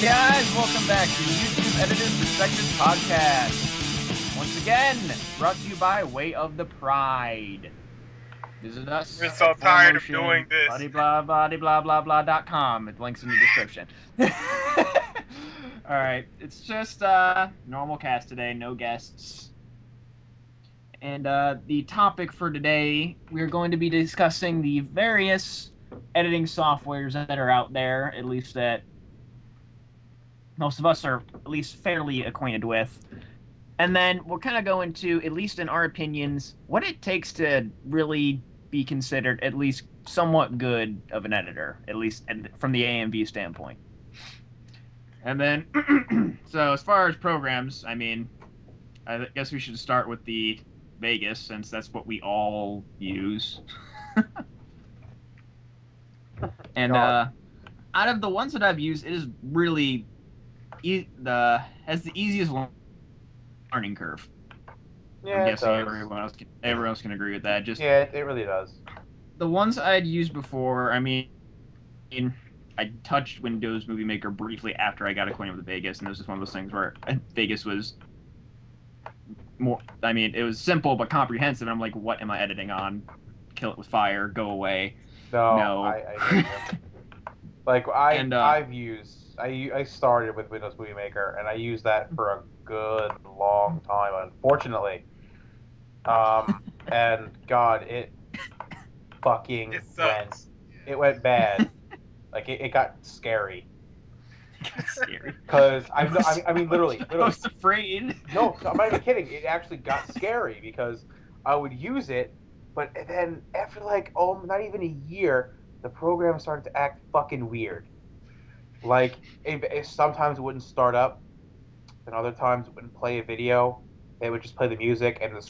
guys, welcome back to YouTube Editor's Perspective Podcast. Once again, brought to you by Way of the Pride. Visit us. We're so tired of doing this. Blah. Links in the description. Alright, it's just normal cast today, no guests. And the topic for today, we're going to be discussing the various editing softwares that are out there, at least that most of us are at least fairly acquainted with. And then we'll kind of go into, at least in our opinions, what it takes to really be considered at least somewhat good of an editor, at least from the AMV standpoint. And then, so as far as programs, I mean, I guess we should start with the Vegas, since that's what we all use. And out of the ones that I've used, it is really has the easiest learning curve. Yeah, I'm guessing it does. everyone else can agree with that. Just yeah, it really does. The ones I'd used before, I mean, I touched Windows Movie Maker briefly after I got acquainted with Vegas, and it was just one of those things where Vegas was more. I mean, it was simple but comprehensive. And I'm like, what am I editing on? Kill it with fire. Go away. No. I like I started with Windows Movie Maker, and I used that for a good long time, unfortunately. And God, it fucking went bad. Like it got scary. Scary. Because I mean, literally. I was afraid. No, I'm not even kidding. It actually got scary because I would use it, but then after not even a year, the program started to act fucking weird. Like it sometimes it wouldn't start up, and other times it wouldn't play a video. It would just play the music, and the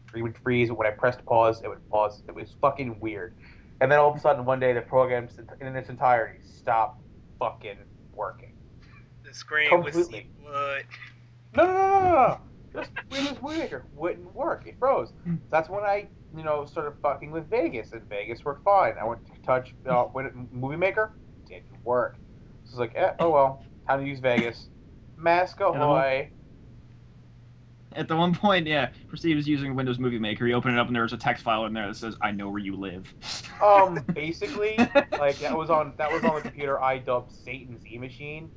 screen would freeze. When I pressed pause, it would pause. It was fucking weird. And then all of a sudden, one day, the program in its entirety stopped fucking working. The screen completely. Was blood. No. Just Windows Movie Maker wouldn't work. It froze. That's when I, started fucking with Vegas, and Vegas worked fine. I went to touch Movie Maker, didn't work. So it's like, oh well, time to use Vegas. Mask ahoy. At the one point, yeah, Steve was using Windows Movie Maker. He opened it up, and there was a text file in there that says, "I know where you live." Basically, like that was on the computer I dubbed Satan's E-Machine.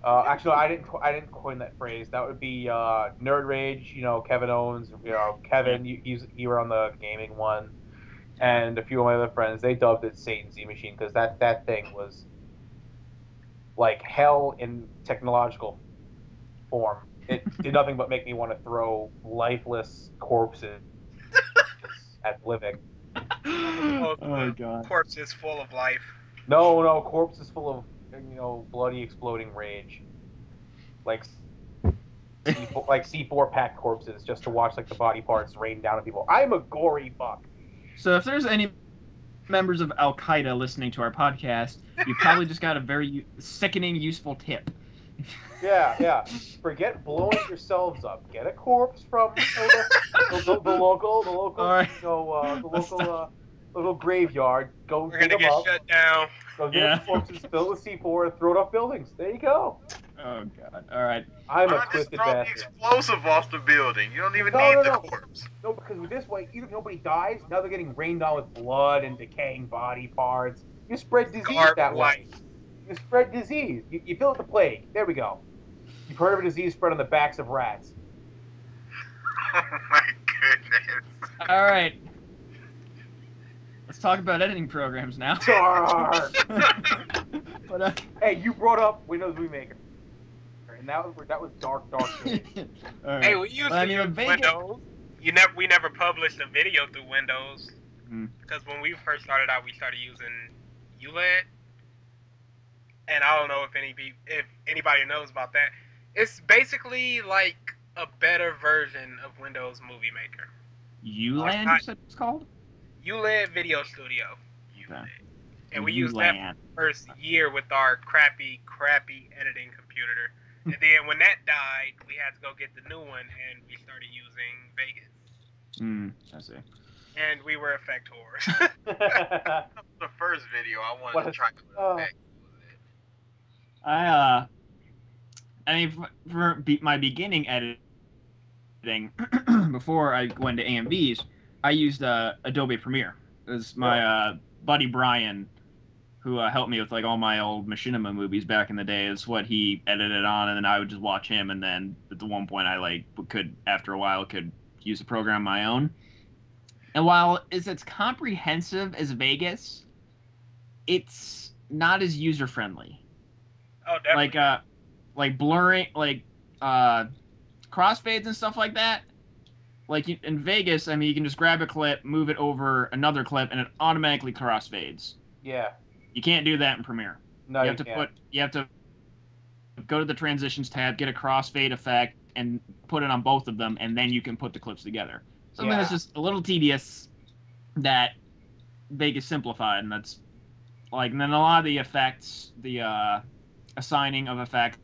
Actually, I didn't coin that phrase. That would be Nerd Rage. Kevin Owens. Kevin. You were on the gaming one, and a few of my other friends. They dubbed it Satan's E-Machine because that thing was like hell in technological form. It did nothing but make me want to throw lifeless corpses at living. Oh my God! Corpses full of life. No, corpses full of bloody exploding rage. Like C4 packed corpses just to watch the body parts rain down on people. I'm a gory fuck. So if there's any members of Al Qaeda listening to our podcast, you probably just got a very sickening, useful tip. Yeah. Forget blowing yourselves up. Get a corpse from the local right. Little graveyard. We're gonna get shut down. Go get corpses, fill with C4, and throw it off buildings. There you go. Oh God! All right. I'm a twisted bastard. Just throw the explosive off the building. You don't even need the corpse. No, because with this way, even if nobody dies, now they're getting rained on with blood and decaying body parts. You spread disease that way. You spread disease. You fill it with the plague. There we go. You've heard of a disease spread on the backs of rats. Oh my goodness. All right. Let's talk about editing programs now. But, hey, you brought up Windows Movie Maker, and that was dark shit. Right. Hey, we used to use Windows. We never published a video through Windows because when we first started out, we started using ULED, and I don't know if anybody knows about that. It's basically like a better version of Windows Movie Maker. ULED, you said it's called? ULED Video Studio. Okay. And we used that first year with our crappy editing computer. And then when that died, we had to go get the new one, and we started using Vegas. I see. And we were effect whores. The first video I wanted to try to put effects. I mean, for my beginning editing, before I went to AMVs, I used Adobe Premiere. It was my buddy Brian, who helped me with like all my old Machinima movies back in the day. Is what he edited on, and then I would just watch him. And then at the one point, I after a while could use the program my own. And while it's comprehensive as Vegas, it's not as user friendly. Oh, definitely. Like blurring, crossfades and stuff like that. Like in Vegas, I mean, you can just grab a clip, move it over another clip, and it automatically crossfades. Yeah. You can't do that in Premiere. No, you can't. You have to go to the transitions tab, get a crossfade effect, and put it on both of them, and then you can put the clips together. Something that's just a little tedious that Vegas simplified, and that's like, and then a lot of the effects, the assigning of effects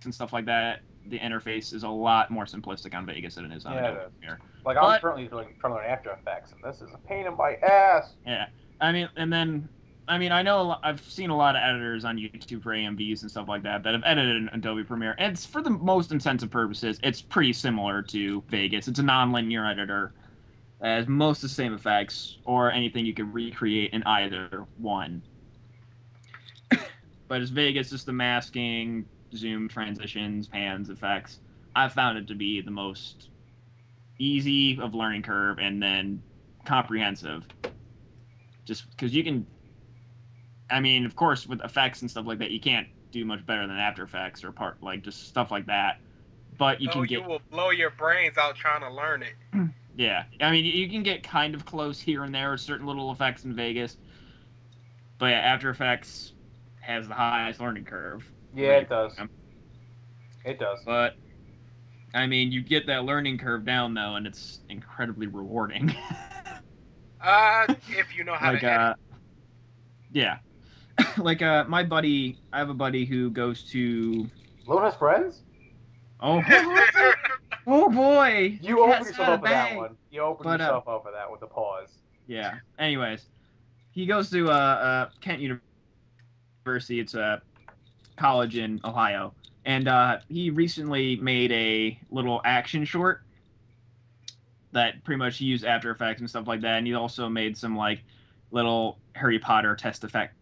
and stuff like that, the interface is a lot more simplistic on Vegas than it is on Adobe Premiere. Like, I'm currently trying to learn After Effects, and this is a pain in my ass. Yeah, I mean, and then, I mean, I know I've seen a lot of editors on YouTube for AMVs and stuff like that have edited in Adobe Premiere, and it's, for the most intensive purposes, it's pretty similar to Vegas. It's a non-linear editor. It has most of the same effects, or anything you could recreate in either one. But as Vegas, just the masking, zoom, transitions, pans, effects, I found it to be the most easy of learning curve, and then comprehensive. Just because you can, I mean, of course, with effects and stuff like that, you can't do much better than After Effects or just stuff like that. But you can get. You will blow your brains out trying to learn it. Yeah, I mean, you can get kind of close here and there with certain little effects in Vegas. But yeah, After Effects has the highest learning curve. Yeah, it does. It does. But I mean, you get that learning curve down though, and it's incredibly rewarding. If you know how to edit. Yeah. Like my buddy, I have a buddy who goes to Luna's Friends? Oh, oh boy! You opened yourself up for that one. You opened yourself up for that with the pause. Yeah. Anyways, he goes to Kent University. It's a college in Ohio, and he recently made a little action short that pretty much used After Effects and stuff like that. And he also made some like little Harry Potter test effect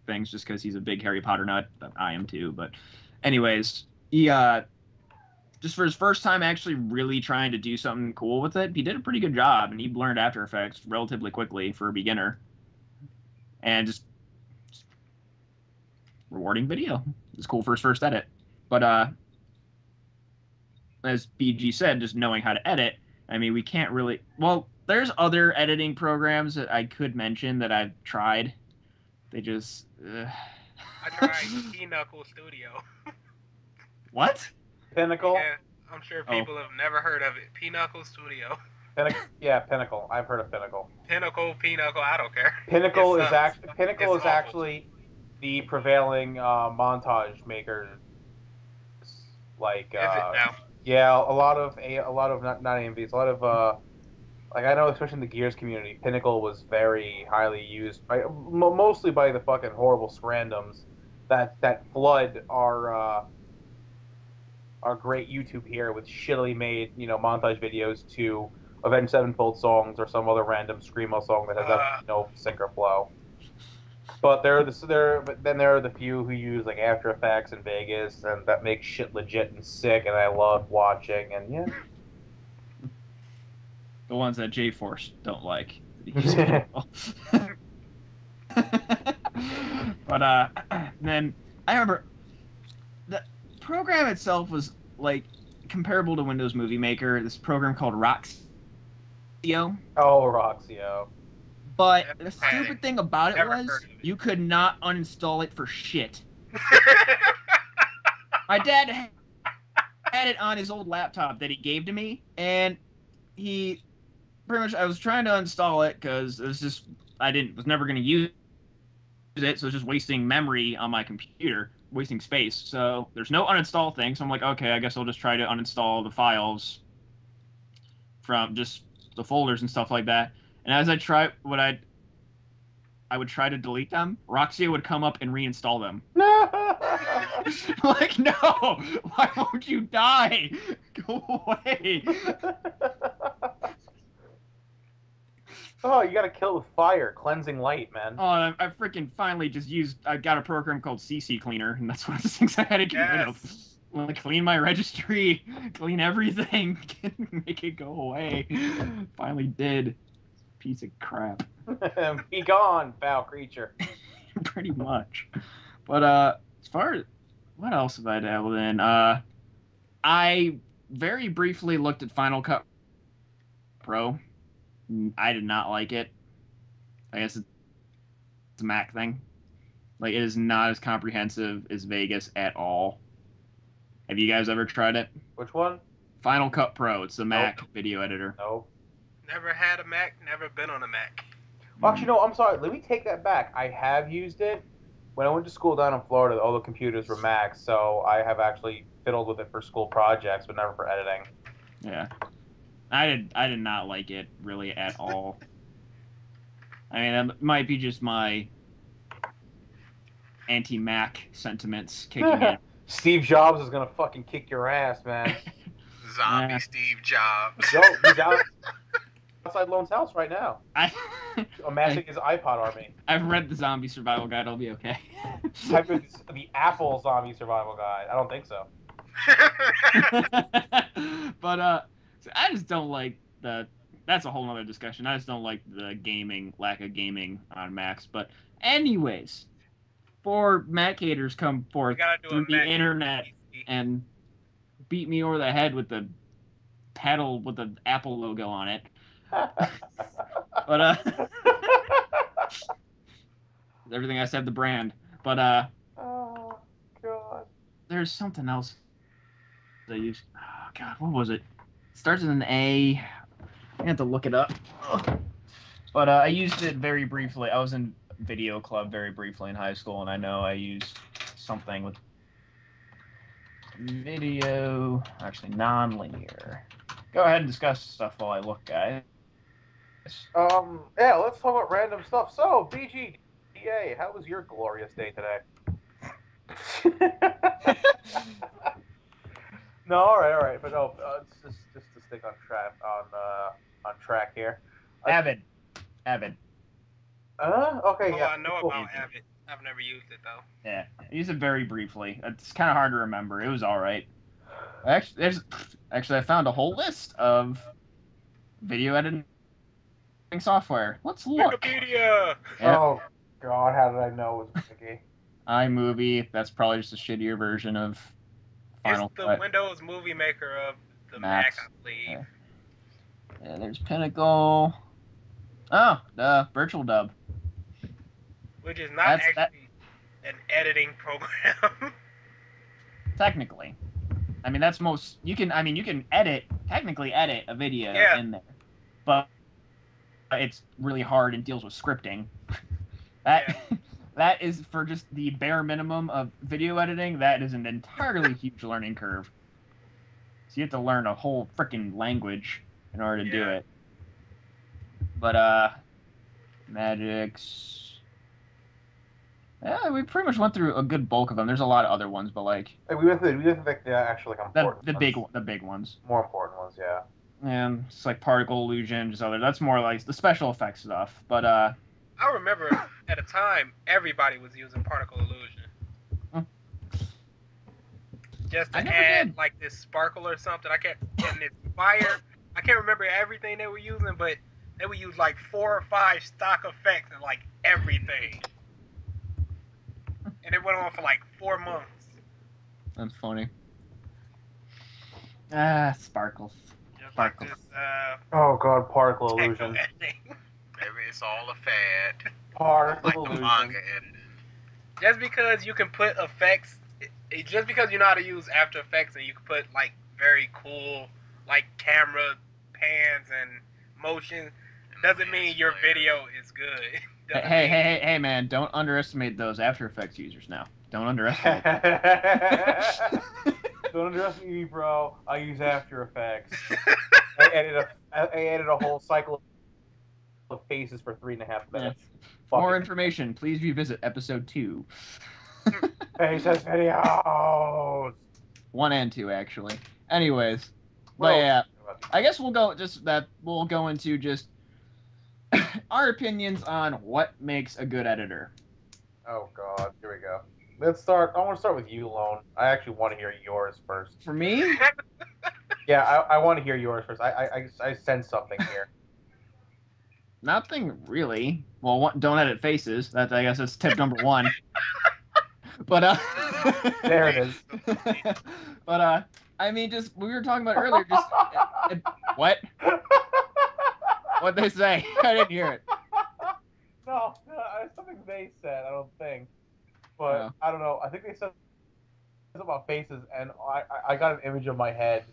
things, just because he's a big Harry Potter nut. I am too. But anyways, he just for his first time actually really trying to do something cool with it, he did a pretty good job, and he learned After Effects relatively quickly for a beginner. And just rewarding video. It's cool for his first edit. But as BG said, just knowing how to edit, I mean, we can't really... Well, there's other editing programs that I could mention that I've tried. They just... I tried Pinnacle Studio. What? Pinnacle? Yeah, I'm sure people have never heard of it. Pinnacle Studio. Yeah, Pinnacle. I've heard of Pinnacle. Pinnacle, I don't care. Pinnacle is actually the prevailing montage maker. Like, is it now? Yeah, a lot of not AMVs, a lot of like, I know, especially in the Gears community, Pinnacle was very highly used by mostly by the fucking horrible scrandoms that flood our great YouTube here with shittily made, montage videos to Avenged Sevenfold songs or some other random screamo song that has no sync or flow. But then there are the few who use like After Effects in Vegas, and that makes shit legit and sick, and I love watching. And yeah, the ones that J-Force don't like. But then I remember the program itself was like comparable to Windows Movie Maker. This program called Roxio. Oh, Roxio. But the stupid thing about it was you could not uninstall it for shit. My dad had it on his old laptop that he gave to me, and he pretty much, I was trying to uninstall it because it was just, was never going to use it, so it was just wasting memory on my computer, wasting space. So there's no uninstall thing, so I'm like, okay, I guess I'll just try to uninstall the files from just the folders and stuff like that. And as I try, I would try to delete them, Roxia would come up and reinstall them. Like, no! Why won't you die? Go away! Oh, you gotta kill it with fire, cleansing light, man. Oh, I freaking finally I got a program called CC Cleaner, and that's one of the things I had to get rid of. Like, clean my registry, clean everything, make it go away. Finally did. Piece of crap. Be gone, foul creature. Pretty much. But as far as what else have I dabbled in? I very briefly looked at Final Cut Pro. I did not like it. I guess it's a Mac thing. Like, it is not as comprehensive as Vegas at all. Have you guys ever tried it? Which one? Final Cut Pro. It's the Mac video editor. Nope. Never had a Mac, never been on a Mac. Well, actually, no, I'm sorry. Let me take that back. I have used it. When I went to school down in Florida, all the computers were Macs, so I have actually fiddled with it for school projects, but never for editing. Yeah. I did not like it really at all. I mean, that might be just my anti-Mac sentiments kicking in. Steve Jobs is gonna fucking kick your ass, man. Zombie Steve Jobs. Yo, he's outside Lone's house right now. Amassing his iPod army. I've read the Zombie Survival Guide. I'll be okay. Type of the Apple Zombie Survival Guide. I don't think so. But I just don't like that's a whole nother discussion. I just don't like the lack of gaming on Macs. But anyways, 4 Mac haters come forth through the internet and beat me over the head with the pedal with the Apple logo on it. But everything I said, the brand. But oh god, there's something else I used. Oh god, what was it? It starts with an A. I have to look it up. But I used it very briefly. I was in video club very briefly in high school, and I know I used something with video, actually non-linear. Go ahead and discuss stuff while I look, guys. Yeah, let's talk about random stuff. So, BGDA, how was your glorious day today? No, all right, but no, just to stick on track here. Avid. Okay, yeah. I know about Avid. I've never used it though. Yeah, I used it very briefly. It's kind of hard to remember. It was all right. Actually, I found a whole list of video editing software. Let's look. Wikipedia. Yeah. Oh god, how did I know it was Wiki? iMovie. That's probably just a shittier version of Final It's the Cut. Windows Movie Maker of the Macs. Mac, I believe. Yeah, there's Pinnacle. Oh, the Virtual Dub. Which is not actually an editing program. Technically. I mean, that's you can technically edit a video in there. But it's really hard and deals with scripting. That is for just the bare minimum of video editing. That is an entirely huge learning curve. So you have to learn a whole freaking language in order to do it. But Magix. Yeah, we pretty much went through a good bulk of them. There's a lot of other ones, but like we went through the actually important the big ones. More important ones, yeah. And it's like particle illusion, just other. That's more like the special effects stuff. But I remember at a time everybody was using particle illusion. Just to add like this sparkle or something. And this fire. I can't remember everything they were using, but they would use like 4 or 5 stock effects and like everything. And it went on for like 4 months. That's funny. Sparkles. Just Sparkles. like this, oh god, particle illusion. Maybe it's all a fad. Particle like illusion. the manga editing. Just because you can put effects, just because you know how to use After Effects and you can put like very cool like camera pans and motion, doesn't mean your video is good. Hey, man! Don't underestimate those After Effects users now. Don't underestimate. Don't underestimate me, bro. I use After Effects. I edit a whole cycle of faces for 3.5 minutes. Yeah. For more information, please revisit episode 2. Faces videos. 1 and 2, actually. Anyways, Well, but yeah, I guess we'll go into just our opinions on what makes a good editor. Oh God, here we go. Let's start. I want to start with you, Lone. I actually want to hear yours first. For me, Yeah, I want to hear yours first. I sense something here. nothing really. Well, don't edit faces. I guess that's tip number 1. But There it is. But I mean, just we were talking about earlier. Just what? What they say? I didn't hear it. No, something they said. I don't think, but I don't know. I think they said something about faces, and I got an image in my head.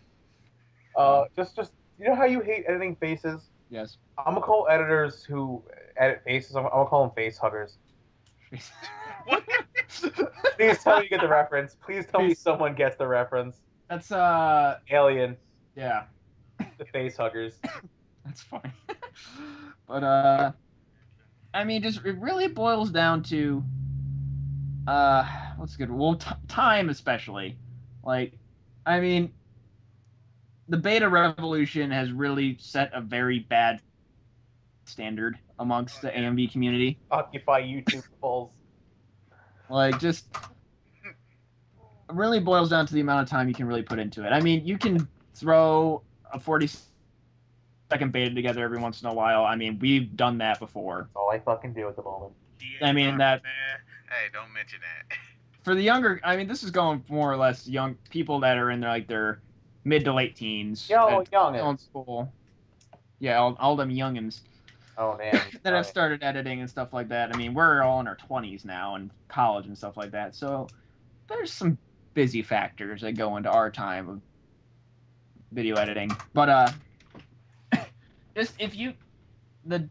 Just you know how you hate editing faces? Yes. I'm gonna call editors who edit faces. I'm gonna call them face huggers. What? Please tell me you get the reference. Please tell me someone gets the reference. That's Alien. Yeah. The face huggers. That's funny. But I mean, just it really boils down to what's good? Well, time especially. Like, I mean, the beta revolution has really set a very bad standard amongst the AMV community. Occupy YouTube polls. Like, just it really boils down to the amount of time you can really put into it. I mean, you can throw a 40-second beta together every once in a while. I mean, we've done that before. That's all I fucking do at the moment. I mean, that... Hey, don't mention that. For the younger... I mean, this is going more or less young people that are in their mid to late teens. Youngins. In school. Yeah, all them youngins. Oh, man. That have started editing and stuff like that. I mean, we're all in our 20s now and college and stuff like that. So there's some busy factors that go into our time of video editing. But just the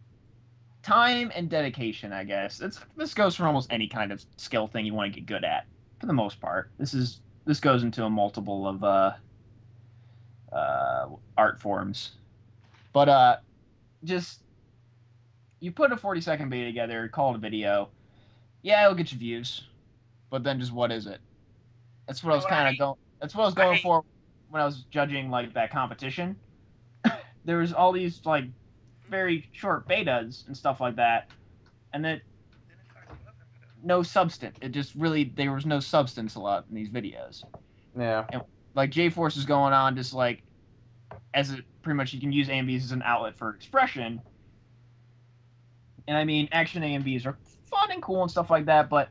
time and dedication, I guess. This goes for almost any kind of skill thing you want to get good at, for the most part. This goes into a multiple of art forms. But just you put a 40-second beta together, call it a video. Yeah, it'll get you views, but then just what is it? That's what I was kind of going. That's what I was going for when I was judging like that competition. There was all these like very short betas and stuff like that, and then no substance. It just really there was no substance a lot in these videos. Yeah. And like J-Force is going on just like pretty much you can use AMVs as an outlet for expression. And I mean, action AMVs are fun and cool and stuff like that, but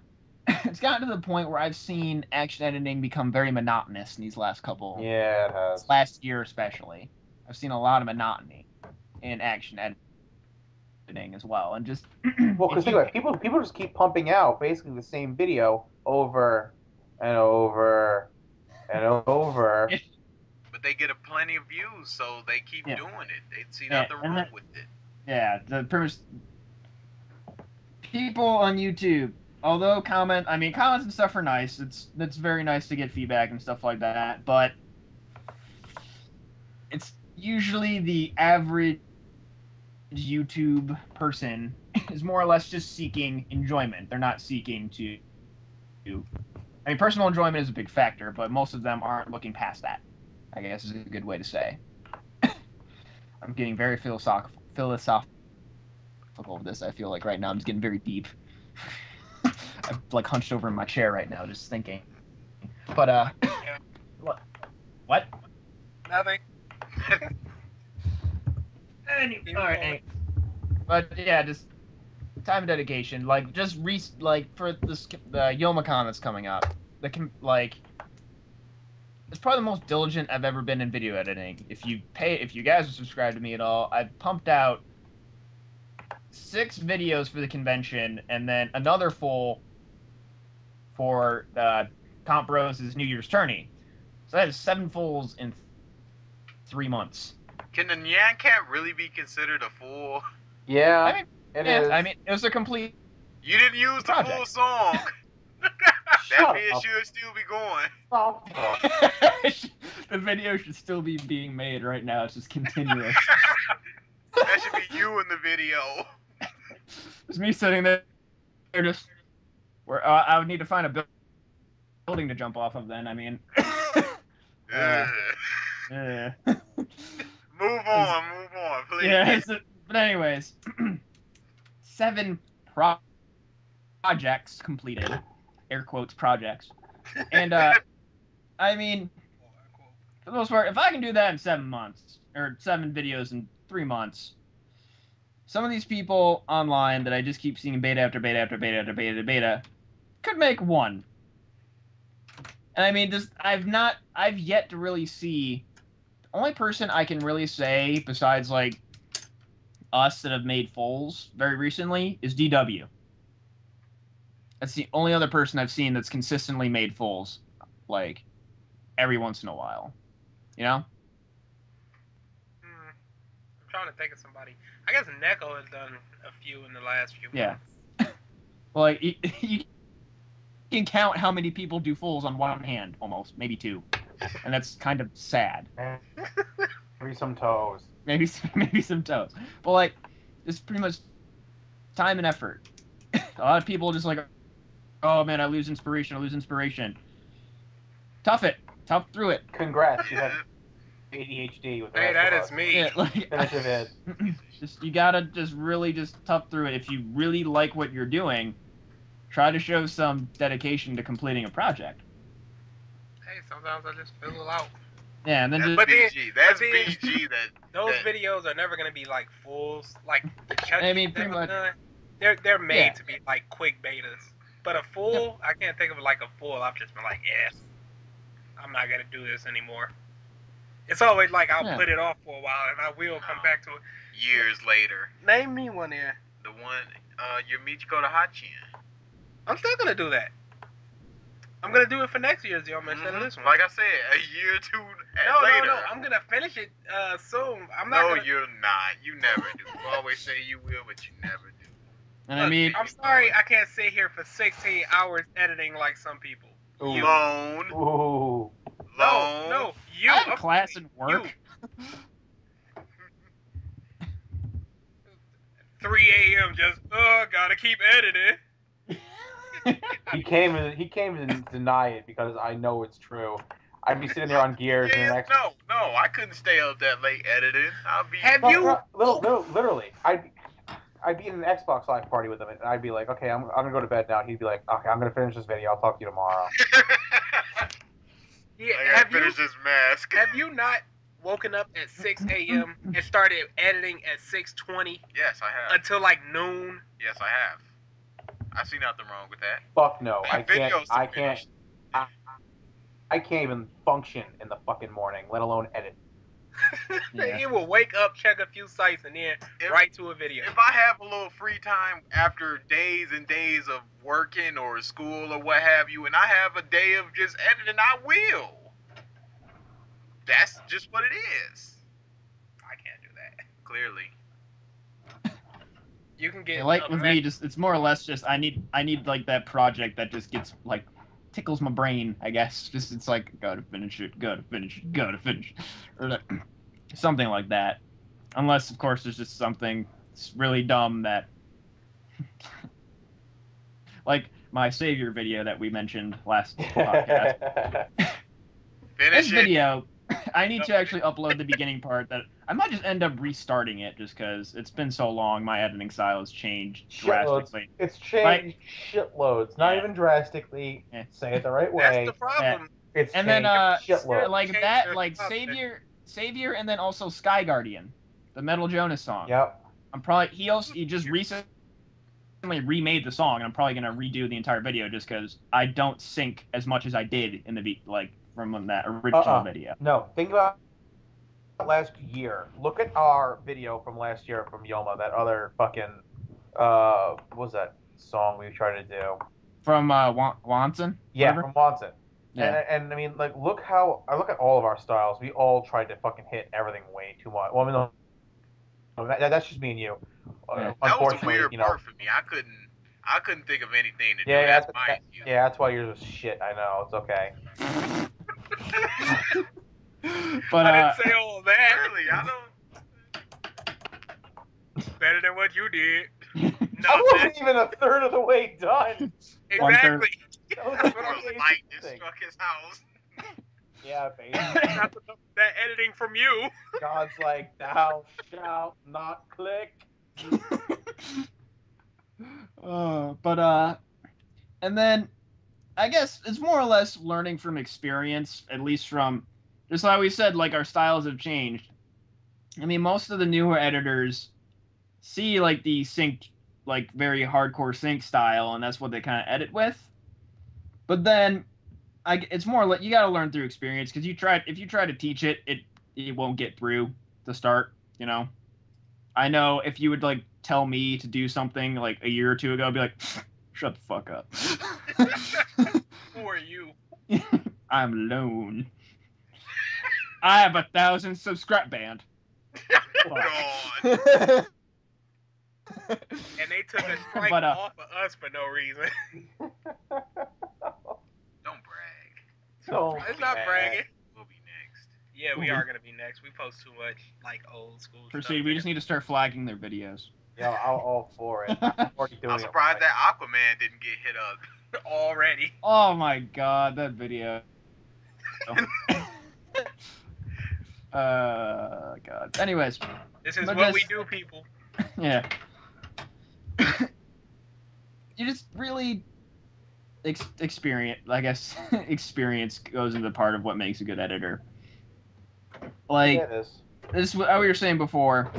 it's gotten to the point where I've seen action editing become very monotonous in these last couple. Yeah, it has. Last year especially, I've seen a lot of monotony in action editing as well, and just well, because think about it, people just keep pumping out basically the same video over and over and over. But they get plenty of views, so they keep doing it. They see nothing wrong with it. Yeah, the premise. People on YouTube, although comments and stuff are nice. It's very nice to get feedback and stuff like that, but it's usually the average YouTube person is more or less just seeking enjoyment. They're not seeking to I mean, personal enjoyment is a big factor, but most of them aren't looking past that, I guess is a good way to say. I'm getting very philosophical of this. I feel like right now I'm just getting very deep. I'm like hunched over in my chair right now, just thinking. But what? Nothing. All right. But yeah, just time and dedication. Like just for this the Youmacon that's coming up. It's probably the most diligent I've ever been in video editing. If you guys are subscribed to me at all, I've pumped out 6 videos for the convention, and then another full for Comp Bros' New Year's tourney. So that is 7 fulls in 3 months. Can the Nyan Cat really be considered a full? Yeah, I mean, it is. I mean, it was a complete. You didn't use the project. full song. That video should still be going. Oh. The video should still be being made right now. It's just continuous. That should be you in the video. It's me sitting there, just where I would need to find a building to jump off of. Then I mean, Move on, please. Yeah, but anyways, 7 projects completed, air quotes projects, and I mean, for the most part, if I can do that in 7 months or 7 videos in 3 months, some of these people online that I just keep seeing beta after beta after beta after beta after beta could make 1. And I mean, I've yet to really see. The only person I can really say besides like us that have made fulls very recently is DW. That's the only other person I've seen that's consistently made fulls, like every once in a while. You know? I'm trying to think of somebody. I guess Neko has done a few in the last few months. Yeah. Well, like you can count how many people do fulls on one hand, almost, maybe 2, and that's kind of sad. Maybe some toes. Maybe some toes. But like, it's pretty much time and effort. A lot of people just like, oh man, I lose inspiration. Tough through it. Congrats, you have ADHD with the Hey, rest that of is us. me. Yeah, like, Finish your vid. you gotta just really just tough through it. If you really like what you're doing, try to show some dedication to completing a project. Hey, sometimes I just fill it out. Yeah, and then just. But BG. That's BG. Those videos are never gonna be like fulls. Like the Chucky I mean, pretty much. done, they're made to be like quick betas. But a full, I can't think of like a full. I've just been like, yes, I'm not gonna do this anymore. It's always like I'll put it off for a while and I will come back to it years later. Name me one there. The one, your Michiko to Hachin. I'm still gonna do that. I'm gonna do it for next year's Yoma instead of this one. Like I said, a year or 2 later. No. I'm gonna finish it soon. You're not. You never do. You always say you will, but you never do. And I mean, I'm sorry, I can't sit here for 16 hours editing like some people. Ooh. Loan. Ooh. No, you. I have class and work. 3 a.m. just gotta keep editing. He came to deny it because I know it's true. I'd be sitting there on Gears and the next. No, I couldn't stay up that late editing. Literally, I'd be in an Xbox Live party with him, and I'd be like, okay, I'm gonna go to bed now. He'd be like, okay, I'm gonna finish this video. I'll talk to you tomorrow. Finish this mask. Have you not woken up at 6 a.m. and started editing at 6:20? Yes, I have. Until like noon. Yes, I have. I see nothing wrong with that. Fuck no, I can't even function in the fucking morning, let alone edit. He will wake up, check a few sites, and then right to a video. If I have a little free time after days and days of working or school or what have you, and I have a day of just editing, I will. That's just what it is. I can't do that. Clearly. You can get like with me, just it's more or less just I need like that project that just gets like tickles my brain, I guess. Just it's like gotta finish it, or like, something like that. Unless of course there's just something really dumb that like my Savior video that we mentioned last podcast. This video, I need to actually upload the beginning part. That I might just end up restarting it just because it's been so long. My editing style has changed drastically. It's changed shitloads. Not even drastically. Say it the right way. That's the problem. It's and then shitloads. like that, like Savior, and then also Sky Guardian, the Metal Jonas song. Yep. He just recently remade the song, and I'm probably gonna redo the entire video just because I don't sync as much as I did in the from that original video. No, think about last year. Look at our video from last year from Yoma, that other fucking what was that song we tried to do? From Wanson? Yeah, whatever? from Wanson. Yeah. And I mean, like, look at all of our styles. We all tried to fucking hit everything way too much. Well, I mean, that's just me and you. Yeah. That was a weird part for me. I couldn't think of anything to do. That's why yours was shit. I know. It's okay. But I didn't say all that. Really, I don't. Better than what you did. I wasn't even a third of the way done. Exactly. That was That's like what I'm the Lightning thing. struck his house. Yeah, baby. That's that editing from you. God's like, thou shalt not click. And then I guess it's more or less learning from experience, at least from just like we said, like our styles have changed. I mean, most of the newer editors see like the sync, like very hardcore sync style, and that's what they kind of edit with. But then, it's more like you got to learn through experience because if you try to teach it, it won't get through to start. You know, I know if you would like tell me to do something like a year or two ago, I'd be like, shut the fuck up. Who are you? I'm alone. I have 1,000 subscribe band. God. And they took a strike But, off of us for no reason. Don't brag. Don't It's not brag. bragging. We'll be next. Yeah, we are gonna be next. We post too much like old school Proceed. stuff. We just need to start flagging their videos. Yo, I'm all for it. I'm already doing I'm surprised that Aquaman didn't get hit up already. Oh my god, that video. God. Anyways, This is But what we this- do, people. yeah. You just really experience. I guess experience goes into part of what makes a good editor. Like Yeah, this. this, what we were saying before,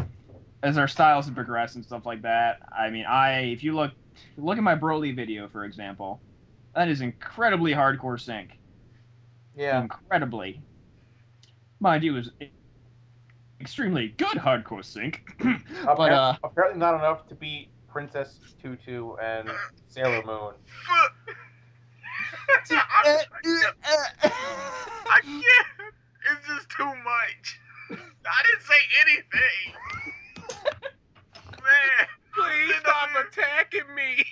as our styles have progressed and stuff like that. I mean, if you look at my Broly video, for example, that is incredibly hardcore sync. Yeah. Incredibly. Mind you, is extremely good hardcore sync. But apparently not enough to beat Princess Tutu and Sailor Moon. I can't. It's just too much. I didn't say anything. Man, Please stop attacking me.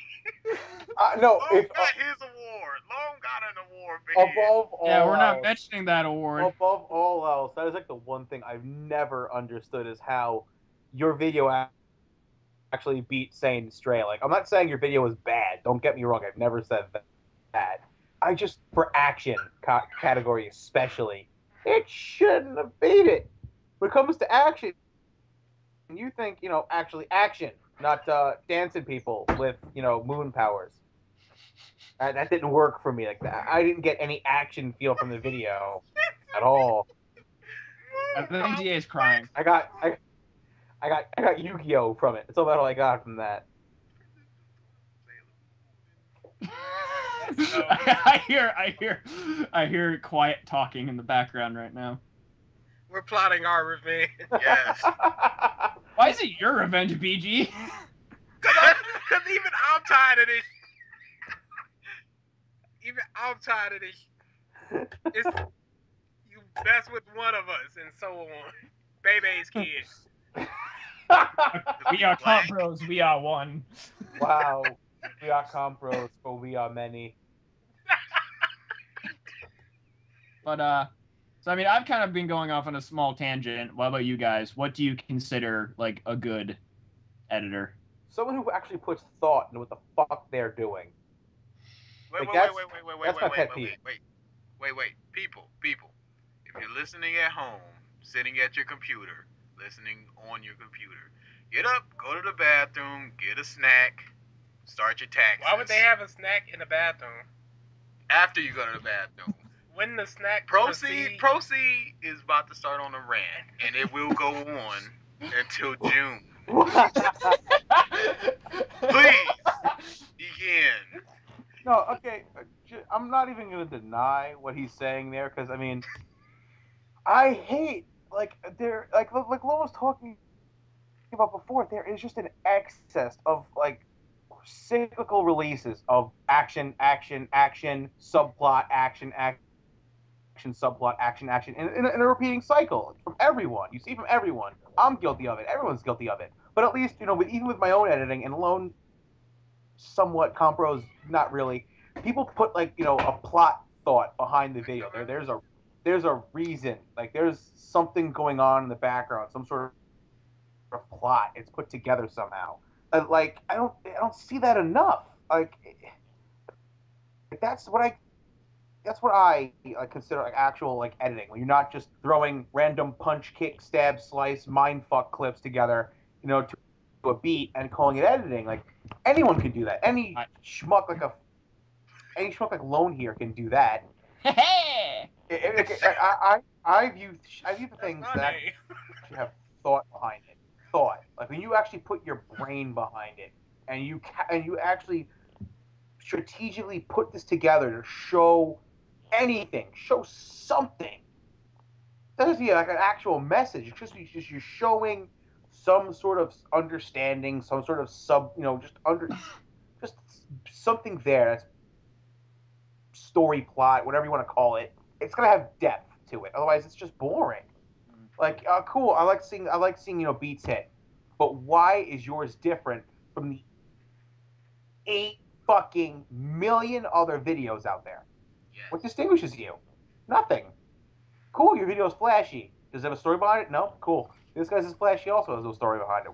No, Long if got his award. Long got an award for him. above all yeah, we're not else, mentioning that award. above all else, that is like the one thing I've never understood is how your video actually beat Sane Stray. Like, I'm not saying your video was bad. Don't get me wrong. I've never said that. I just, for action category especially, it shouldn't have beat it. When it comes to action, you think, actually action, not dancing people with, moon powers. That didn't work for me. Like that. I didn't get any action feel from the video at all. I think DA is crying. I got Yu-Gi-Oh from it. That's all I got from that. I hear quiet talking in the background right now. We're plotting our revenge. Yes. Why is it your revenge, BG? Cause even I'm tired of this. Even I'm tired of this. It's you mess with one of us and so on. Bebe's kid. We are comp bros. We are one. Wow. We are compros, but we are many. But so I mean, I've kind of been going off on a small tangent. What about you guys? What do you consider like a good editor? Someone who actually puts thought into what the fuck they're doing. Wait, Like, people. If you're listening at home, sitting at your computer, listening on your computer, get up, go to the bathroom, get a snack, start your taxes. Why would they have a snack in the bathroom? After you go to the bathroom. When the snack Proceed is about to start on a rant, and it will go on until June. Please begin. No, okay. I'm not even going to deny what he's saying there, because, I mean, I hate, like Lo was talking about before, there is just an excess of, like, cyclical releases of action, subplot, action, subplot, action, in a repeating cycle from everyone. You see from everyone. I'm guilty of it. Everyone's guilty of it. But at least, even with my own editing and alone somewhat compros, not really, people put, like, a plot thought behind the video. There's a reason. Like, there's something going on in the background, some sort plot. It's put together somehow. Like I don't see that enough. Like that's what I like, consider like actual like editing. When you're not just throwing random punch, kick, stab, slice, mindfuck clips together, to a beat and calling it editing. Like anyone can do that. Any schmuck like Lone here can do that. I view the things that actually have thought behind it. Thought, like when you actually put your brain behind it, and you actually strategically put this together to show anything, show something. It doesn't be like an actual message. It's just you're showing some sort of understanding, some sort of just something there. That's story plot, whatever you want to call it. It's gonna have depth to it. Otherwise, it's just boring. Like, cool. I like seeing beats hit, but why is yours different from the 8 fucking million other videos out there? Yes. What distinguishes you? Nothing. Cool, your video is flashy. Does it have a story behind it? No. Cool. This guy's is flashy also has no story behind it.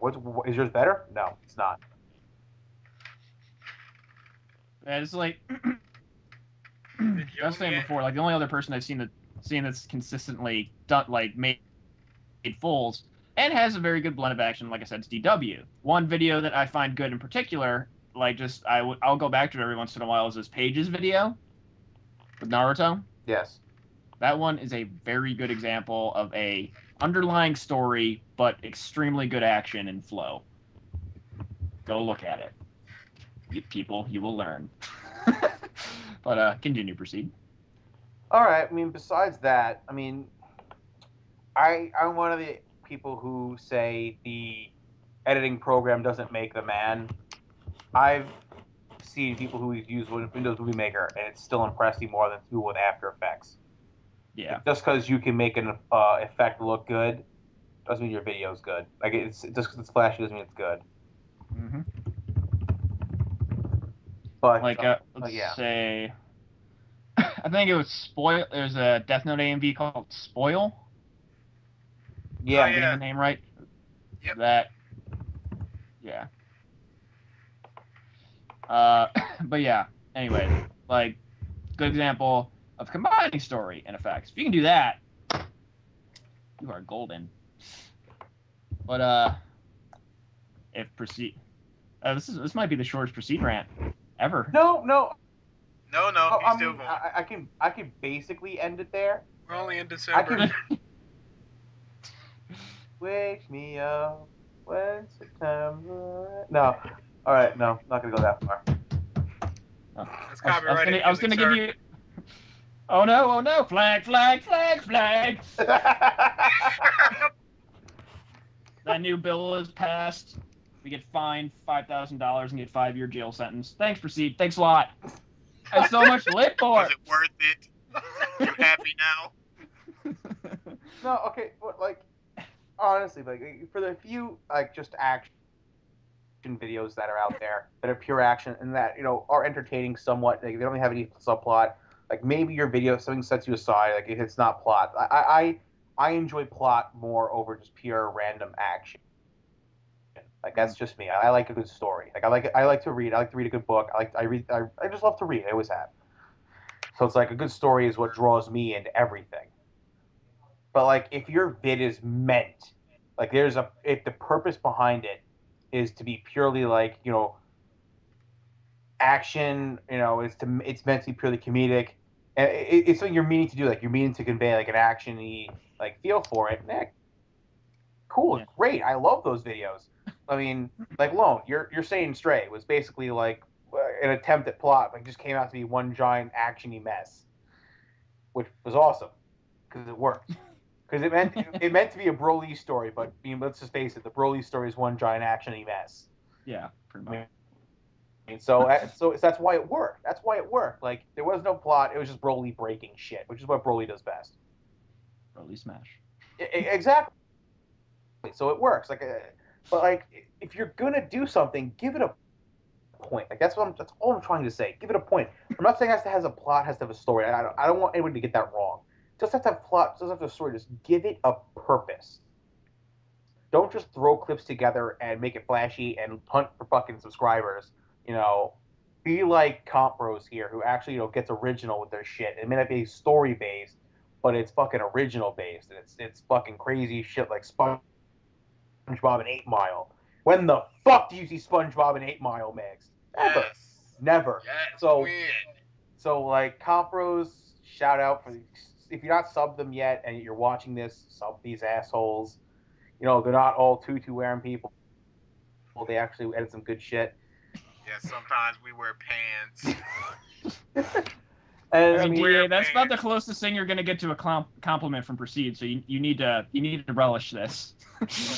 Is yours better? No, it's not. It's like I was saying before, like the only other person I've seen that's consistently done like made fulls and has a very good blend of action, like I said, it's DW. One video that I find good in particular, like just I'll go back to it every once in a while, is this Page's video with Naruto. Yes. That one is a very good example of a underlying story, but extremely good action and flow. Go look at it. You will learn. But continue, proceed. All right. I mean, besides that, I mean, I'm one of the people who say the editing program doesn't make the man. I've seen people who use Windows Movie Maker, and it's still impressed me more than people with After Effects. Yeah. Like, just because you can make an effect look good doesn't mean your video's good. Like just because it's flashy doesn't mean it's good. Mm-hmm. But like let's yeah. say, I think it was Spoil. There's a Death Note AMV called Spoil. Yeah, I'm getting the name right. Yep. That. Yeah. But yeah. Anyway, like, good example of combining story and effects. If you can do that, you are golden. But if proceed, this might be the shortest proceed rant ever. No. He's still going. I can basically end it there. We're only in December. Wake me up when September. No. All right. No, not gonna go that far. It's copyrighted. I was gonna give you. Oh no! Flag! That new bill is passed. We get fined $5,000 and get 5-year jail sentence. Thanks, proceed. Thanks a lot. I have so much to live for. Was it worth it? You happy now? No, okay, but like, honestly, like for the few like just action videos that are out there that are pure action and that are entertaining somewhat, like, they don't have any subplot. Like maybe your video something sets you aside. Like if it's not plot, I enjoy plot more over just pure random action. Like that's just me. I like a good story. Like I like to read. I like to read a good book. I just love to read. I always have. So it's like a good story is what draws me into everything. But like if your vid is meant, like if the purpose behind it is to be purely like action, it's meant to be purely comedic. And it's something you're meaning to do. Like you're meaning to convey like an actiony like feel for it. Cool, yeah. Great. I love those videos. I mean, like Lone, you're saying Stray was basically like an attempt at plot, like just came out to be one giant actiony mess, which was awesome because it worked. Because it meant to be a Broly story, but let's just face it, the Broly story is one giant actiony mess. Yeah, pretty much. I mean, so that's why it worked. That's why it worked. Like there was no plot; it was just Broly breaking shit, which is what Broly does best. Broly smash. Exactly. So it works. But like, if you're gonna do something, give it a point. Like that's all I'm trying to say. Give it a point. I'm not saying it has a plot, has to have a story. I don't want anyone to get that wrong. Just have to have plot. Just have to have a story. Just give it a purpose. don't just throw clips together and make it flashy and hunt for fucking subscribers. You know, be like Comp Bros here, who actually gets original with their shit. It may not be story based, but it's fucking original based, and it's fucking crazy shit like SpongeBob and 8 Mile. When the fuck do you see SpongeBob and 8 Mile mixed? Never, never. Yes, So like Comp Bros, shout out for if you're not subbed them yet and you're watching this, sub these assholes. They're not all tutu wearing people. They actually edit some good shit. Yeah, sometimes we wear pants. And I mean, DA, that's about the closest thing you're gonna get to a compliment from Proceed. So you need to relish this.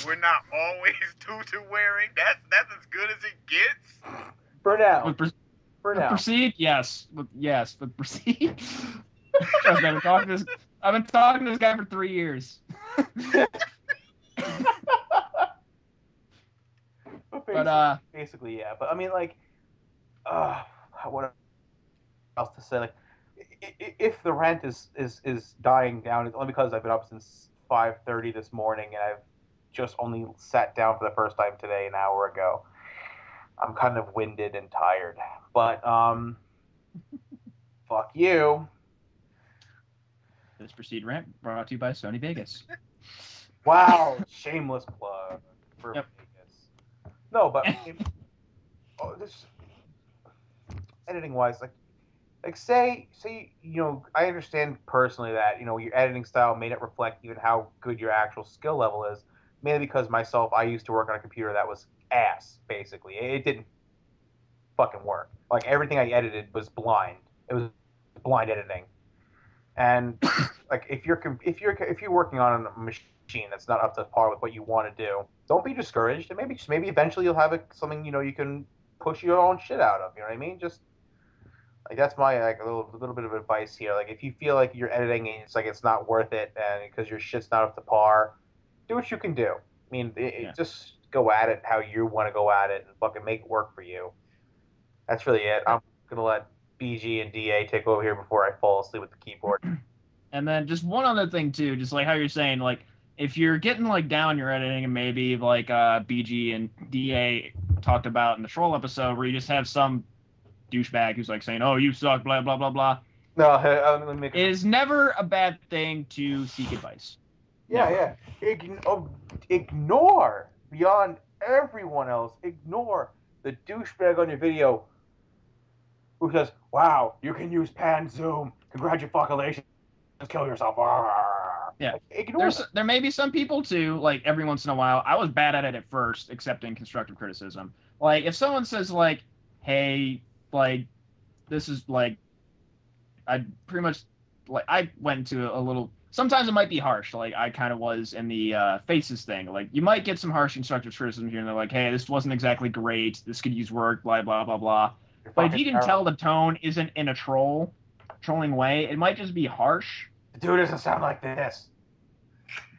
We're not always tutu wearing. That's as good as it gets. For now. For now. Proceed, yes, but Proceed. Trust me, I've been talking to this guy for 3 years. But basically, yeah. But I mean, like, what else to say? Like, if the rent is dying down, it's only because I've been up since 5:30 this morning, and I've just only sat down for the first time today an hour ago. I'm kind of winded and tired, but fuck you. This Proceed rant brought to you by Sony Vegas. Wow, shameless plug for Vegas. No, but this editing wise, like say I understand personally that your editing style may not reflect even how good your actual skill level is, mainly because myself, I used to work on a computer that was ass. Basically, it didn't fucking work. Like everything I edited was blind. It was blind editing, and like if you're working on a machine that's not up to par with what you want to do, don't be discouraged. And maybe eventually you'll have something you can push your own shit out of. You know what I mean? Just like that's my a little bit of advice here. Like if you feel like you're editing and it's not worth it, and because your shit's not up to par, do what you can do. I mean, just go at it how you want to go at it and fucking make it work for you. That's really it. I'm gonna let BG and DA take over here before I fall asleep with the keyboard. And then just one other thing too, just like how you're saying, like if you're getting like down your editing, and maybe like BG and DA talked about in the Troll episode, where you just have some douchebag who's like saying, "Oh, you suck," blah blah blah blah. No, let me it is never a bad thing to seek advice. Yeah. Ignore beyond everyone else. Ignore the douchebag on your video who says, "Wow, you can use pan zoom. Congratulations, kill yourself." Yeah, ignore. There may be some people too. Like every once in a while, I was bad at it at first, accepting constructive criticism. Like if someone says like, "Hey, like this is like," I pretty much like I went into a little. Sometimes it might be harsh. Like I kind of was in the faces thing. Like you might get some harsh constructive criticism here, and they're like, "Hey, this wasn't exactly great. This could use work." Blah blah blah blah. But if you can tell the tone isn't in a trolling way, it might just be harsh. The dude doesn't sound like this.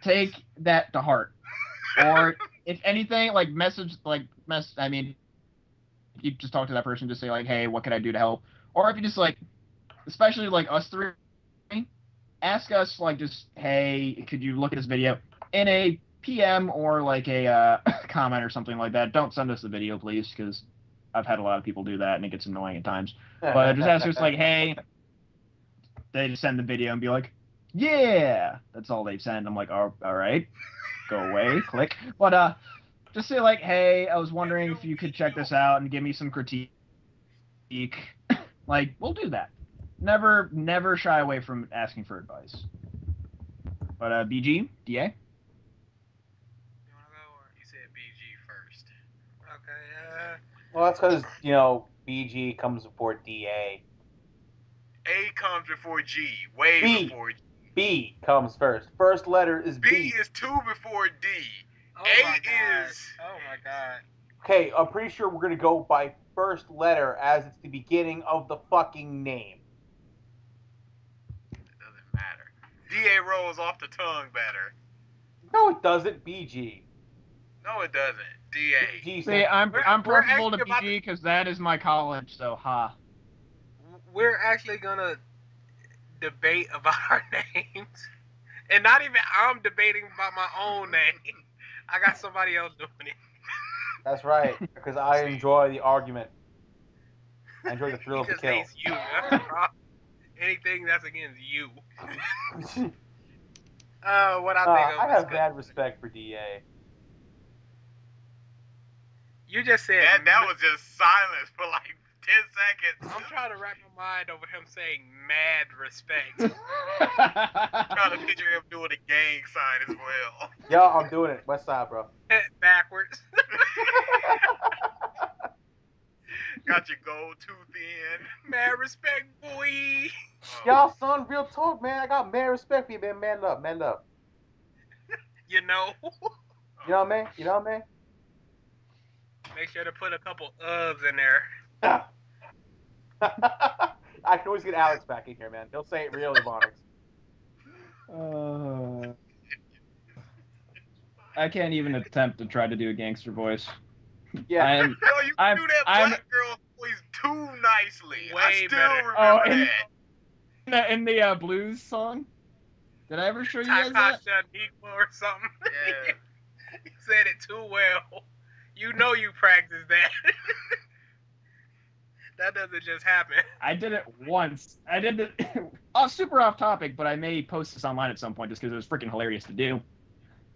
Take that to heart. Or if anything, like I mean, you just talk to that person, just say like, "Hey, what can I do to help?" Or if you just like, especially like us three, ask us like just, "Hey, could you look at this video?" in a PM or like a comment or something like that. Don't send us the video, please, because I've had a lot of people do that and it gets annoying at times. But just ask us like, "Hey," they just send the video and be like, "Yeah," that's all they send. I'm like, all right, go away, click. But just say like, "Hey, I was wondering if you could check this out and give me some critique." Like, we'll do that. Never shy away from asking for advice. But BG, DA? You wanna go, or you said BG first? Okay. Well, that's because BG comes before DA. A comes before G. Before G. B comes first. First letter is B. B is 2 before D. Oh my god. Okay, I'm pretty sure we're gonna go by first letter as it's the beginning of the fucking name. It doesn't matter. DA rolls off the tongue better. No, it doesn't. BG. No, it doesn't. DA. See, I'm preferable to BG because that is my college, so ha. We're actually gonna debate about our names. And not even I'm debating about my own name. I got somebody else doing it. That's right, because I enjoy the argument. I enjoy the thrill of the kill. He just hates you. That's the problem. Anything that's against you. What I think of I is have bad respect for DA. You just said that was just silence for like 10 seconds. I'm trying to wrap my mind over him saying mad respect. Trying to picture him doing a gang sign as well. Yeah, I'm doing it. West side, bro. Backwards. Got your gold tooth in. Mad respect, boy. Y'all, son, real talk, man. I got mad respect for you, man. Man up, man up. You know? You know what I mean? You know what I mean? Make sure to put a couple uhs in there. I can always get Alex back in here, man. He'll say it real, Ebonics. I can't even attempt to try to do a gangster voice. Yeah. You do that black girl voice too nicely. I still remember that. In the blues song? Did I ever show you guys that? or something. Yeah. You said it too well. You know you practiced that. That doesn't just happen. I did it once. I did it. Super off topic, but I may post this online at some point just because it was freaking hilarious to do.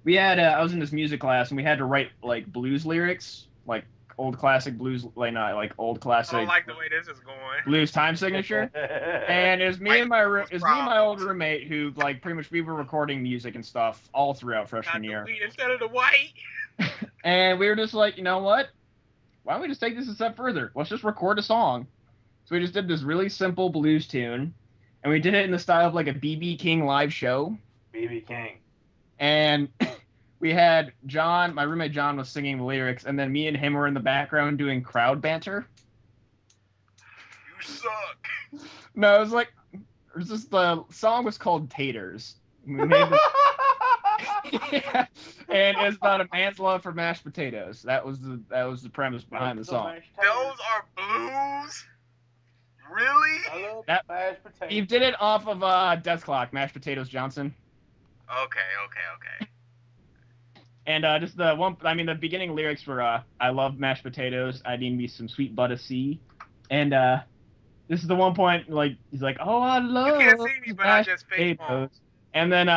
We had I was in this music class and we had to write like blues lyrics, like old classic blues, like old classic. I don't like the way this is going. Blues time signature. And it was me and my old roommate who like pretty much we were recording music and stuff all throughout freshman year. Weed instead of the white. And we were just like, you know what? Why don't we just take this a step further? Let's just record a song. So we just did this really simple blues tune, and we did it in the style of like a B.B. King live show. B.B. King. And we had John, my roommate John, was singing the lyrics, and then me and him were in the background doing crowd banter. You suck. No, it was just the song was called Taters. We made yeah. And it's about a man's love for mashed potatoes. That was the premise behind the song. Those are blues? Really? I love mashed potatoes. He did it off of Death Clock, Mashed Potatoes Johnson. Okay. And just the beginning lyrics were I love mashed potatoes, I need me some sweet butter C. And this is the one point like he's like, oh, I love you can't see me, but mashed I just face potatoes. And then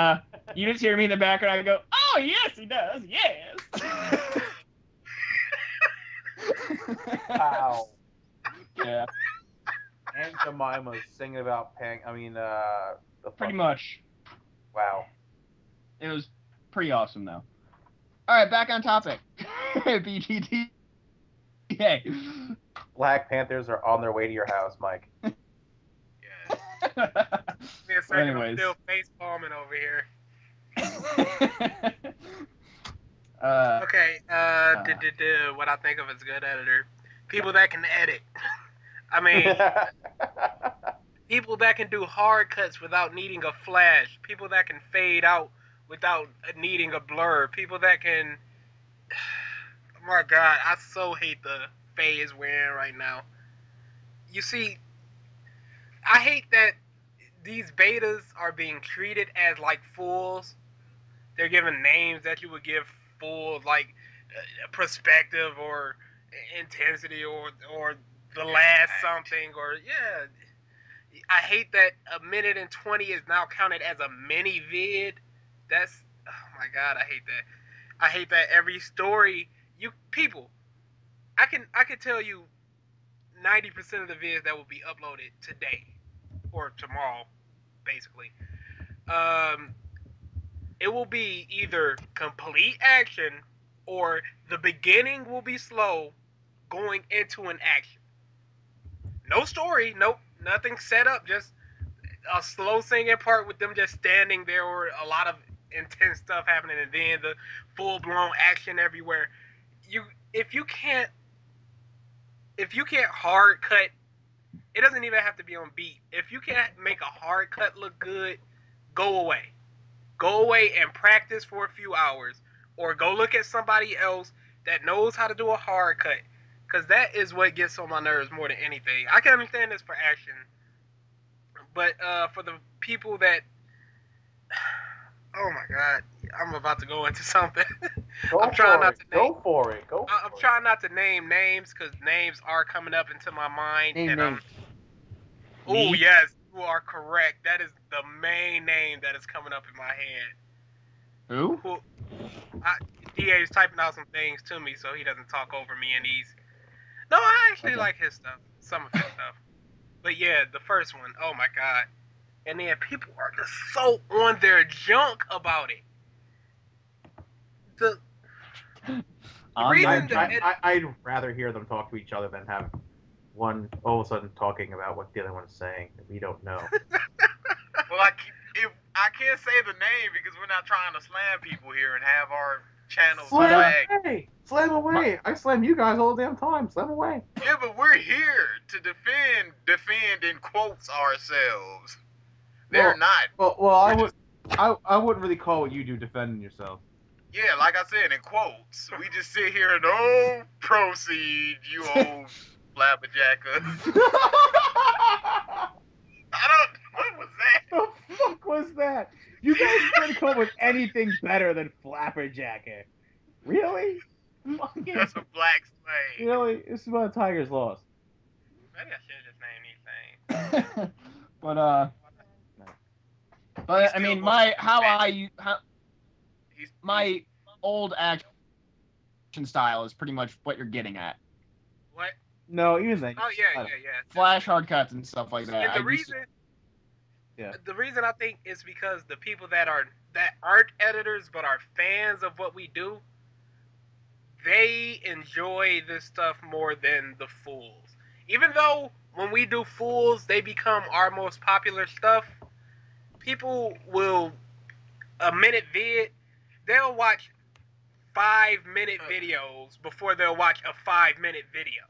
you just hear me in the background. I go, oh yes, he does, yes. Wow. Yeah. And Jemima's singing about pretty much. Wow. It was pretty awesome though. All right, back on topic. BGT. Yay. Black Panthers are on their way to your house, Mike. Anyways. I'm still face palming over here. Okay. What I think of as a good editor, people that can edit. I mean, people that can do hard cuts without needing a flash. People that can fade out without needing a blur. People that can. Oh my God, I so hate the phase we're in right now. You see, I hate that these betas are being treated as like fools. They're given names that you would give fools, like perspective or intensity or the last something or yeah. I hate that a minute and 20 is now counted as a mini vid. That's oh my God, I hate that. I hate that every story you people. I can tell you 90% of the vids that will be uploaded today or tomorrow, basically. It will be either complete action or the beginning will be slow going into an action. No story, nope, nothing set up, just a slow singing part with them just standing there or a lot of intense stuff happening and then the full-blown action everywhere. If you can't hard cut, it doesn't even have to be on beat. If you can't make a hard cut look good, go away. Go away and practice for a few hours. Or go look at somebody else that knows how to do a hard cut. Because that is what gets on my nerves more than anything. I can understand this for action. But for the people that... Oh my god, I'm about to go into something. Go for it. I'm trying not to name names because names are coming up into my mind, Name and names. Oh yes, you are correct. That is the main name that is coming up in my head. Who? DA is typing out some things to me so he doesn't talk over me in these. No, I actually like his stuff, some of his stuff. But yeah, the first one, oh my god. And then people are just so on their junk about it. The reason that I'd rather hear them talk to each other than have one all of a sudden talking about what the other one is saying that we don't know. Well, I can't say the name because we're not trying to slam people here and have our channels flagged. Slam away! I slam you guys all the damn time. Slam away! Yeah, but we're here to defend in quotes ourselves. They're not. Well, I wouldn't really call what you do defending yourself. Yeah, like I said, in quotes, we just sit here and oh, proceed, you old flabberjacker. What was that? The fuck was that? You guys couldn't come up with anything better than flapperjacker. Really? That's a black slave. Really? This is why the Tigers lost. maybe I should just name these things. But I mean, my old action style is pretty much what you're getting at. What? No, even then. Oh yeah. Flash hard cuts and stuff like that. And the reason I think is because the people that aren't editors but are fans of what we do, they enjoy this stuff more than the fools. Even though when we do fools, they become our most popular stuff. People will a minute vid, they'll watch 5-minute videos before they'll watch a 5-minute video.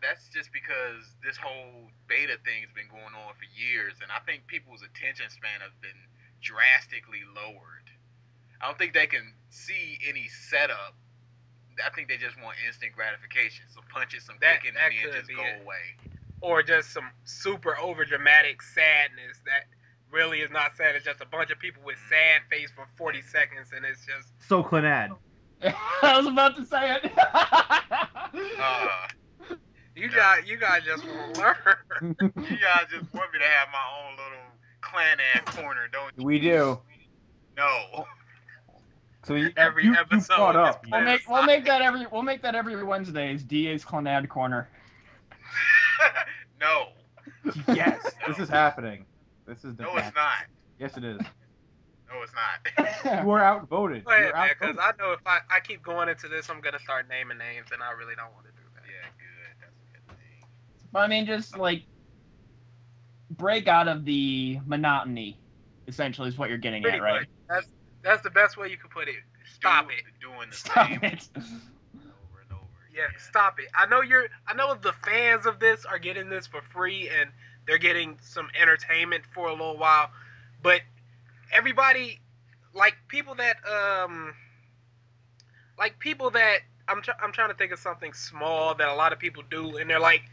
That's just because this whole beta thing's been going on for years, and I think people's attention span has been drastically lowered. I don't think they can see any setup. I think they just want instant gratification. Some punches, some kicking, and then just go away. Or just some super over dramatic sadness that really is not sad. It's just a bunch of people with sad face for 40 seconds, and it's just so Clinad. I was about to say it. You guys just won't learn. You guys just want me to have my own little Clanad corner, don't you? We do. No. So every episode. Up. We'll make that every Wednesday. Is DA's Clanad corner. No. Yes, no. This is happening. This is no, it's not. Yes, it is. No, it's not. You were outvoted. Go ahead, man, because I know if I keep going into this, I'm gonna start naming names, and I really don't want to do that. Yeah, good. That's a good thing. But I mean, just like break out of the monotony. Essentially, is what you're getting Pretty at, right? Much. That's the best way you could put it. Stop it. Doing the Stop same it. over and over. Yeah, stop it. I know the fans of this are getting this for free and they're getting some entertainment for a little while, but everybody, people that I'm trying to think of something small that a lot of people do, and they're like,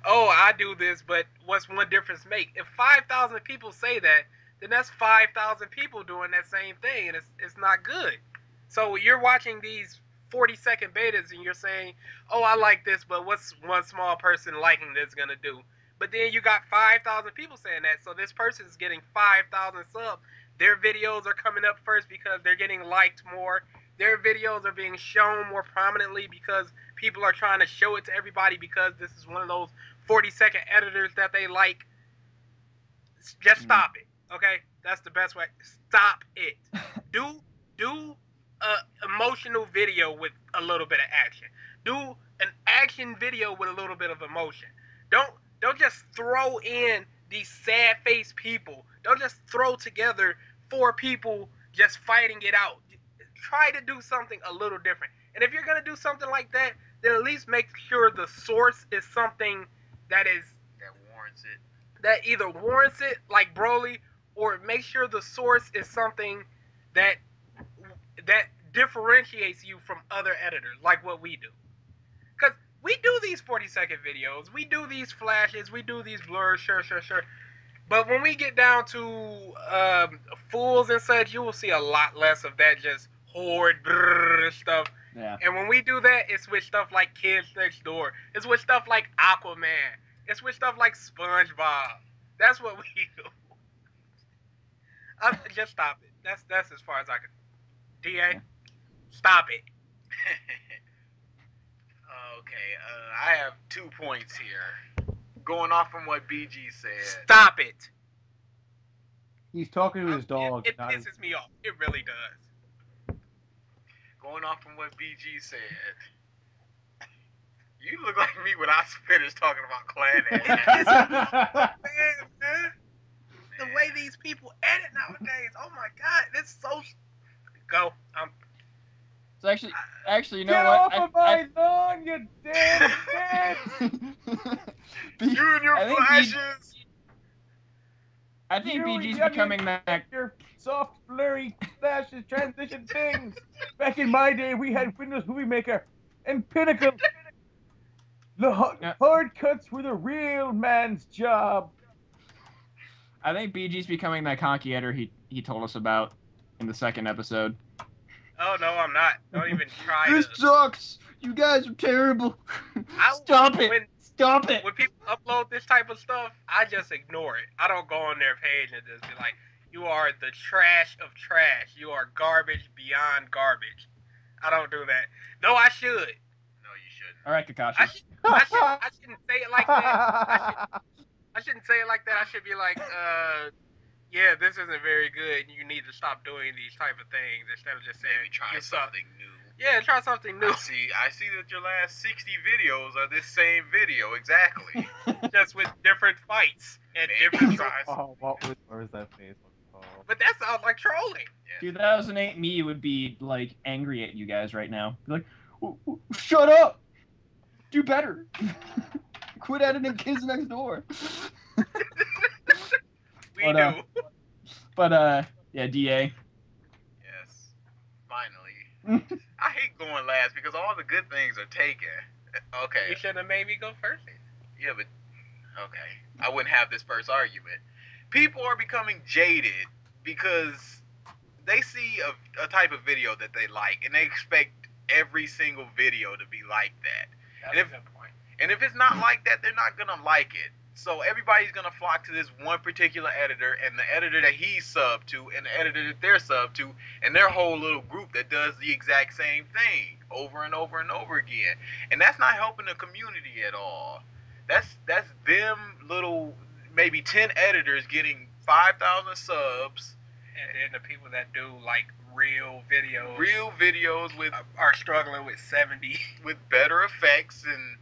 oh, I do this, but what's one difference make? If 5,000 people say that, then that's 5,000 people doing that same thing, and it's not good. So you're watching these 40-second betas, and you're saying, oh, I like this, but what's one small person liking this gonna do? But then you got 5,000 people saying that, so this person's getting 5,000 subs. Their videos are coming up first because they're getting liked more. Their videos are being shown more prominently because people are trying to show it to everybody because this is one of those 40-second editors that they like. Just stop it, okay? That's the best way. Stop it. Do a emotional video with a little bit of action. Do an action video with a little bit of emotion. Don't just throw in these sad face people. Don't just throw together 4 people just fighting it out. Try to do something a little different. And if you're gonna do something like that, then at least make sure the source is something that warrants it. That either warrants it, like Broly, or make sure the source is something that differentiates you from other editors, like what we do. Because we do these 40-second videos, we do these flashes, we do these blurs, sure. But when we get down to fools and such, you will see a lot less of that just horde stuff. Yeah. And when we do that, it's with stuff like Kids Next Door. It's with stuff like Aquaman. It's with stuff like SpongeBob. That's what we do. Just stop it. That's as far as I can. Da, Yeah. stop it. Okay, I have 2 points here. Going off from what BG said. Stop it. He's talking to his dog. It pisses me off. It really does. Going off from what BG said. You look like me when I finish talking about Clan Man. The way these people edit nowadays. Oh my god, it's so. Go. So actually, you know Get what? off of my lawn, you damn bitch! You and your flashes! I think BG's becoming that. Your soft, blurry flashes, transition things. Back in my day, we had Windows Movie Maker and Pinnacle. The hard cuts were the real man's job. I think BG's becoming that conky editor he told us about in the second episode. Oh no, I'm not. Don't even try. This sucks. You guys are terrible. Stop it. Stop it. When people upload this type of stuff, I just ignore it. I don't go on their page and just be like, "You are the trash of trash. You are garbage beyond garbage." I don't do that. No, I should. No, you shouldn't. All right, Kakashi. I shouldn't say it like that. I shouldn't say it like that. I should be like, yeah, this isn't very good. You need to stop doing these type of things instead of just saying, maybe try something new. Yeah, try something new. I see that your last 60 videos are this same video exactly. Just with different fights and different tries. Oh, where's that face? But that sounds like trolling. Yeah. 2008 me would be like angry at you guys right now. Be like, shut up! Do better! Quit editing Kids Next Door. We do. But yeah, DA. Yes. Finally. I hate going last because all the good things are taken. Okay. You should have made me go first. Yeah, but okay. I wouldn't have this first argument. People are becoming jaded because they see a type of video that they like and they expect every single video to be like that. That's a good point. And if it's not like that, they're not gonna like it. So everybody's gonna flock to this one particular editor and the editor that he's sub to and the editor that they're sub to and their whole little group that does the exact same thing over and over and over again. And that's not helping the community at all. That's them little maybe 10 editors getting 5,000 subs. And then the people that do like real videos with are struggling with 70 with better effects and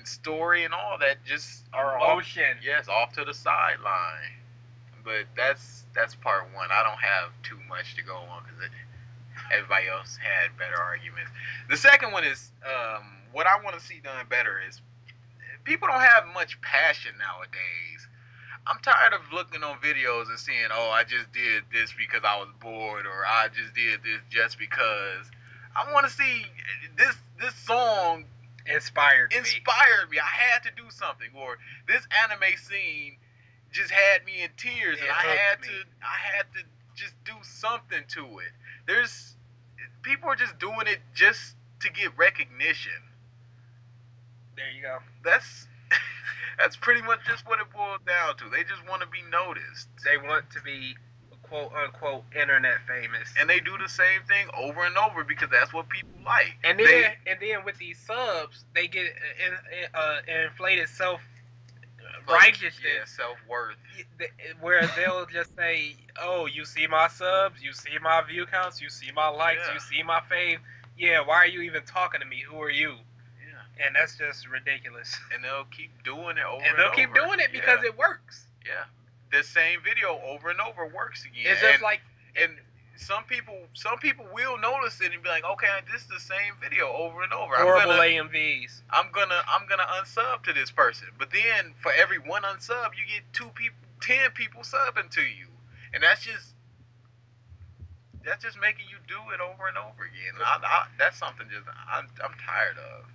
story and all that just are off to the sideline. But that's part one. I don't have too much to go on because everybody else had better arguments. The second one is what I want to see done better is people don't have much passion nowadays. I'm tired of looking on videos and seeing, oh, I just did this because I was bored, or I just did this just because. I want to see this song inspired me. I had to do something, or this anime scene just had me in tears, and I had to just do something to it. People are just doing it just to get recognition. There you go. That's pretty much just what it boils down to. They just want to be noticed. They want to be quote unquote internet famous, and they do the same thing over and over because that's what people like. And then with these subs, they get inflated self-righteousness, self-worth, where they'll just say, "Oh, you see my subs, you see my view counts, you see my likes, you see my fave. Yeah, why are you even talking to me? Who are you?" And that's just ridiculous. And they'll keep doing it over and they'll keep doing it because it works. Yeah. The same video over and over works again. It's just and some people will notice it and be like, okay, this is the same video over and over. Horrible AMVs. I'm gonna unsub to this person. But then for every one unsub, you get 10 people subbing to you. And that's just making you do it over and over again. That's something I'm tired of.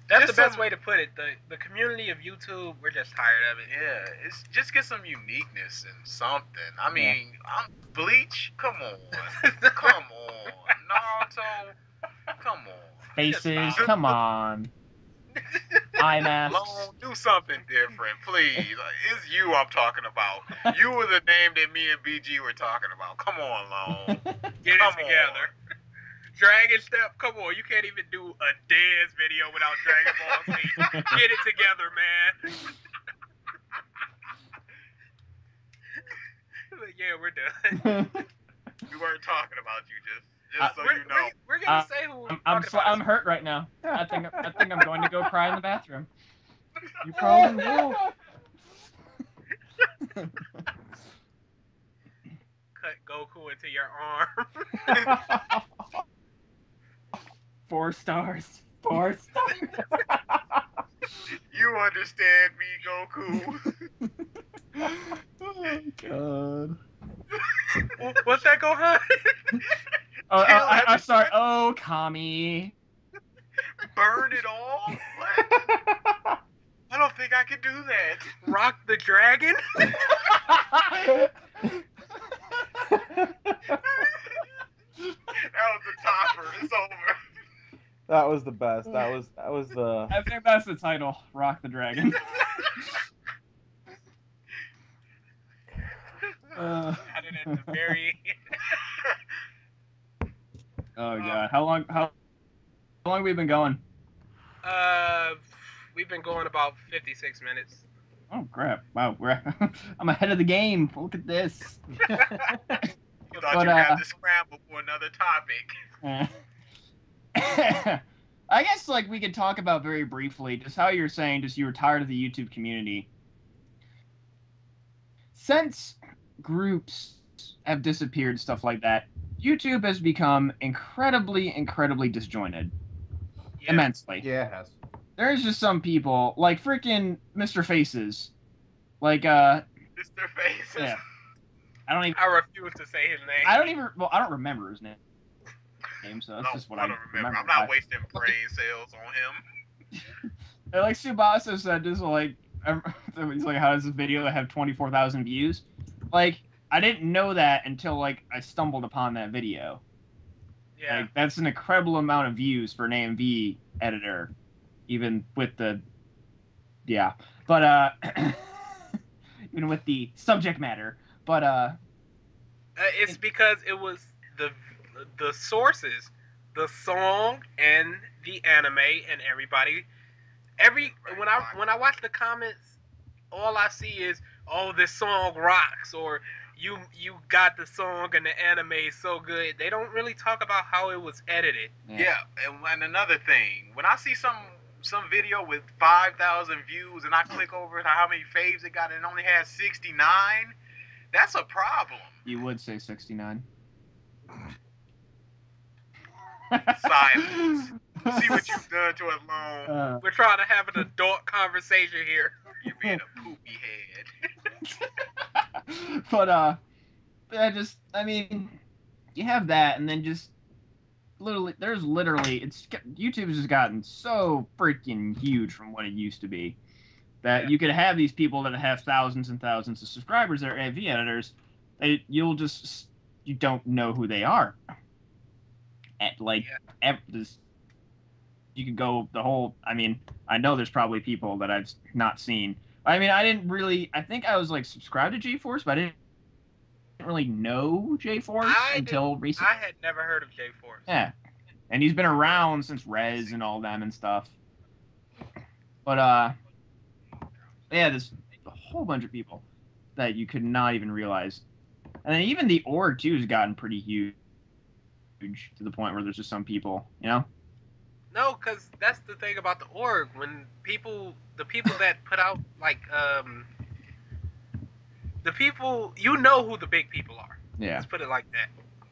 That's the best way to put it. The community of YouTube, we're just tired of it. Yeah, it's just get some uniqueness and something. I mean, Bleach, come on, come on, Naruto, come on, Faces, come on. Eye masks. Lone, do something different, please. It's you I'm talking about. You were the name that me and BG were talking about. Come on, Lone. Get it together. Dragon Step, come on. You can't even do a dance video without Dragon Ball Z. Get it together, man. Yeah, we're done. We weren't talking about you, just so you know. We're gonna say who. I'm hurt right now. I think I'm going to go cry in the bathroom. You probably will. Cut Goku into your arm. 4 stars. 4 stars. You understand me, Goku. Oh God. What's that, Gohan? I'm sorry. Oh, Kami. Burn it all? What? I don't think I could do that. Rock the dragon? That was the topper. It's over. That was the best. That was the. I think that's the title. Rock the dragon. Had it at the very. Oh God! How long have we been going? We've been going about 56 minutes. Oh crap! Wow, I'm ahead of the game. Look at this. You thought you had to scramble for another topic. I guess like we could talk about very briefly just how you're saying just you were tired of the YouTube community. Since groups have disappeared, stuff like that, YouTube has become incredibly disjointed. Yeah. Immensely. Yeah, it has. There's just some people, like freaking Mr. Faces. Like, Mr. Faces? Yeah. I refuse to say his name. I don't remember his name. So that's just what I don't remember. I'm not wasting brain cells on him. And like Tsubasa said, just like, he's like, how does this video have 24,000 views? Like, I didn't know that until like I stumbled upon that video. Yeah. Like, that's an incredible amount of views for an AMV editor, even with the, yeah. But even with the subject matter, but it's because it was the sources, the song and the anime and everybody. When I watch the comments, all I see is, oh, this song rocks, or you got the song and the anime is so good. They don't really talk about how it was edited. Yeah, and another thing, when I see some video with 5,000 views and I click over to how many faves it got and it only has 69, that's a problem. You would say 69. Silence. See what you've done to us, Lone. We're trying to have an adult conversation here. You're being a poopy head. But I mean, you have that, and then just YouTube has just gotten so freaking huge from what it used to be that you could have these people that have thousands and thousands of subscribers that are AV editors. You don't know who they are. You could go the whole. I mean, I know there's probably people that I've not seen. I mean, I think I was like subscribed to J-Force, but I didn't really know J-Force until recently. I had never heard of J-Force. Yeah, and he's been around since Rez and all them and stuff. But yeah, there's a whole bunch of people that you could not even realize, and then even the org too has gotten pretty huge to the point where there's just some people, you know. No, because that's the thing about the org. When the people that put out, like, the people, you know who the big people are. Yeah. Let's put it like that.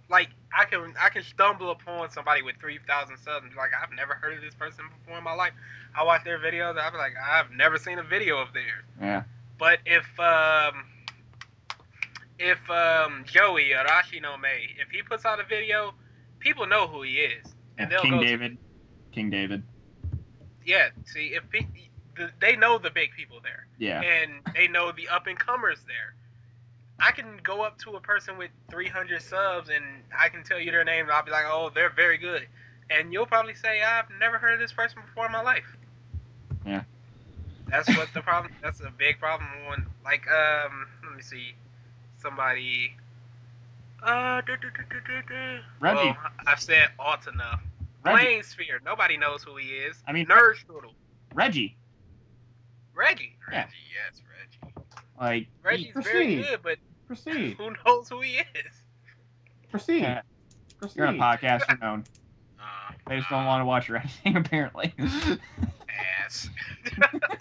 Like, I can stumble upon somebody with 3,000 subs and be like, I've never heard of this person before in my life. I watch their videos, I'll be like, I've never seen a video of theirs. Yeah. But if Joey Arashi no Mei, if he puts out a video, people know who he is. And they'll King David. Yeah, see, they know the big people there. Yeah. And they know the up-and-comers there. I can go up to a person with 300 subs and I can tell you their name and I'll be like, oh, they're very good. And you'll probably say, I've never heard of this person before in my life. Yeah. That's what the problem. That's a big problem. When let me see, somebody. Reggie. Well, I've said alt enough. Blaine Sphere. Nobody knows who he is. I mean, Nerd Strudel. Reggie. Yeah. Yes, Reggie. Like, Reggie's very good, but who knows who he is? Proceed. Yeah. You're on a podcast, you're known. They just don't want to watch your editing, apparently. Ass.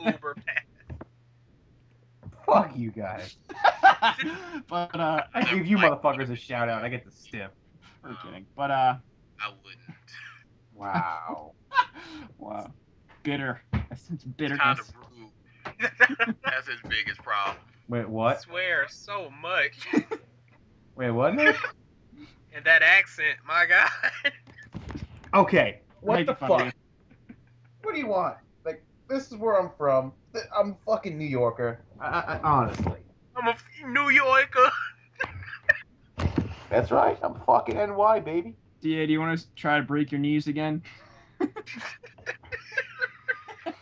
Uber pass. Fuck you guys. But, I give you motherfuckers a shout out. I get the stiff. we're kidding. But, I wouldn't. Wow. Wow. Bitter. It's bitterness. Kind of rude. That's his biggest problem. Wait, I what? swear so much. Wait, what, Nick? And that accent, my God. Okay. What Make the it funny. fuck? What do you want? Like, this is where I'm from. I'm a fucking New Yorker. I honestly. I'm a New Yorker. That's right. I'm fucking NY, baby. DA, do you want to try to break your knees again?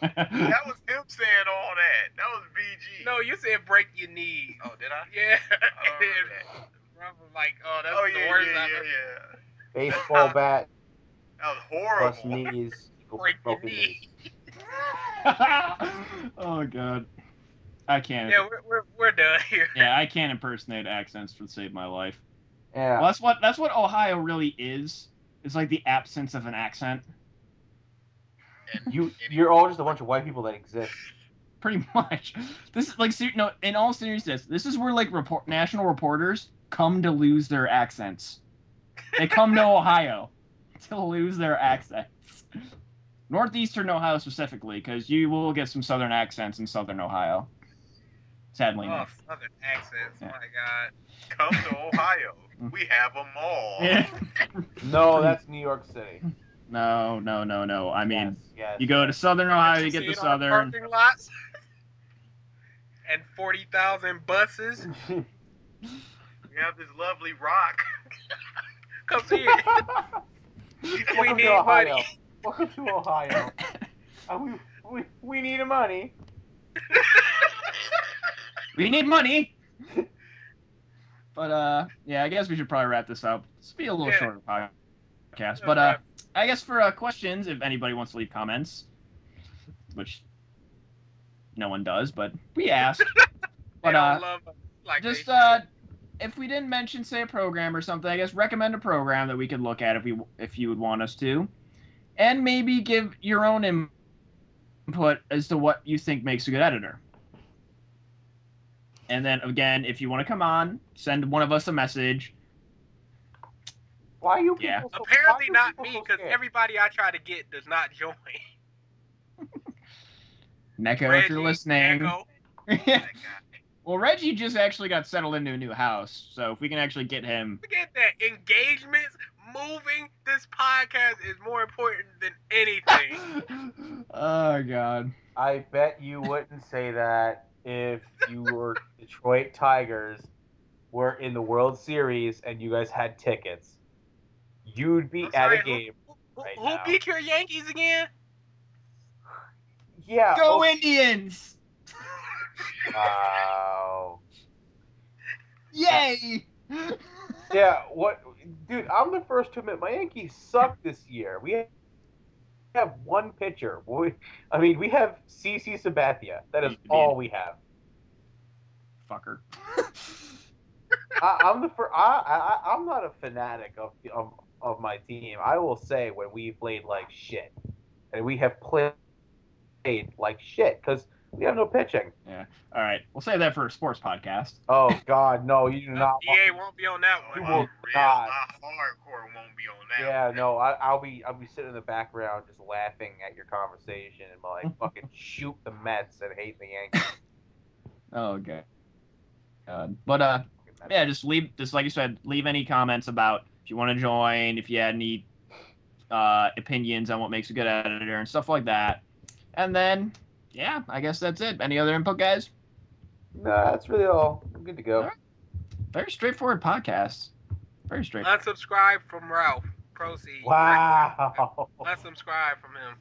That was him saying all that. That was BG. No, you said break your knee. Oh, did I? Yeah. I don't And remember then that. Rob was like, oh, that's Oh, the yeah, worst yeah, I've yeah, ever. yeah. Baseball bat That was plus horrible. knees. Break your broken knee. knees. Oh, God. I can't. Yeah, we're done here. Yeah, I can't impersonate accents to save my life. Yeah. Well, that's what Ohio really is. It's like the absence of an accent. And You're all just a bunch of white people that exist. Pretty much. This is like no. In all seriousness, this is where like national reporters come to lose their accents. They come to Ohio to lose their accents. Northeastern Ohio specifically, because you will get some Southern accents in Southern Ohio. Sadly Oh, enough. Southern accents, Yeah. my God. come to Ohio. We have them all. Yeah. No, that's New York City. No. I mean, yes. you go to Southern Ohio, you See get the it on Southern. parking lots. And 40,000 buses. We have this lovely rock. Come see it. We Welcome need to Ohio. money. Welcome to Ohio. We need money. We need money. But yeah, I guess we should probably wrap this up. This will be a little Yeah. shorter podcast. That's But right. I guess for questions, if anybody wants to leave comments, which no one does, but we ask. They But don't love us like they just should. if we didn't mention, say, a program or something, I guess recommend a program that we could look at if you would want us to, and maybe give your own input as to what you think makes a good editor. And then again, if you want to come on, send one of us a message. Why are you people Yeah. so, Apparently why are not people me, so because scared? everybody I try to get does not join. Neko, if Reggie, you're listening. Echo. That guy. Well, Reggie just actually got settled into a new house, so if we can actually get him. Forget that. Engagements, moving this podcast is more important than anything. Oh, God. I bet you wouldn't say that if you were Detroit Tigers were in the World Series and you guys had tickets. You'd be I'm at sorry, a game. Who now. beat your Yankees again? Yeah. Go okay. Indians! Wow. Yay! Yeah, what, dude? I'm the first to admit my Yankees suck this year. We have one pitcher. We have CC Sabathia. That is all we have. Fucker. I'm not a fanatic of my team. I will say when we played like shit, and we have played like shit because we have no pitching. Yeah. All right. We'll save that for a sports podcast. Oh God, no! You do not. EA won't be on that You one. will Real not. hardcore won't be on that. Yeah, one. no. I'll be sitting in the background just laughing at your conversation and like fucking shoot the Mets and hate the Yankees. Oh, God. But yeah, just like you said, leave any comments about if you want to join, if you had any opinions on what makes a good editor and stuff like that. And then, yeah, I guess that's it. Any other input, guys? Nah, that's really all. I'm good to go. All right. Very straightforward podcast. Very straightforward. Unsubscribe from Ralph. Proceed. Wow. Unsubscribe from him.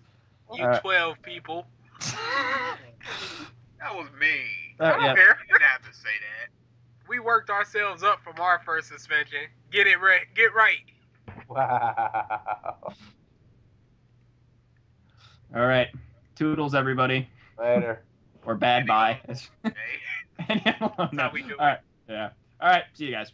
You All right. 12 people. That was mean. I don't yeah. care. You didn't have to say that. We worked ourselves up from our first suspension. Get it right. Get right. Wow. All right. Toodles, everybody. Later. Or bad bye. Hey. No. how we do it. All right. Yeah. All right. See you guys.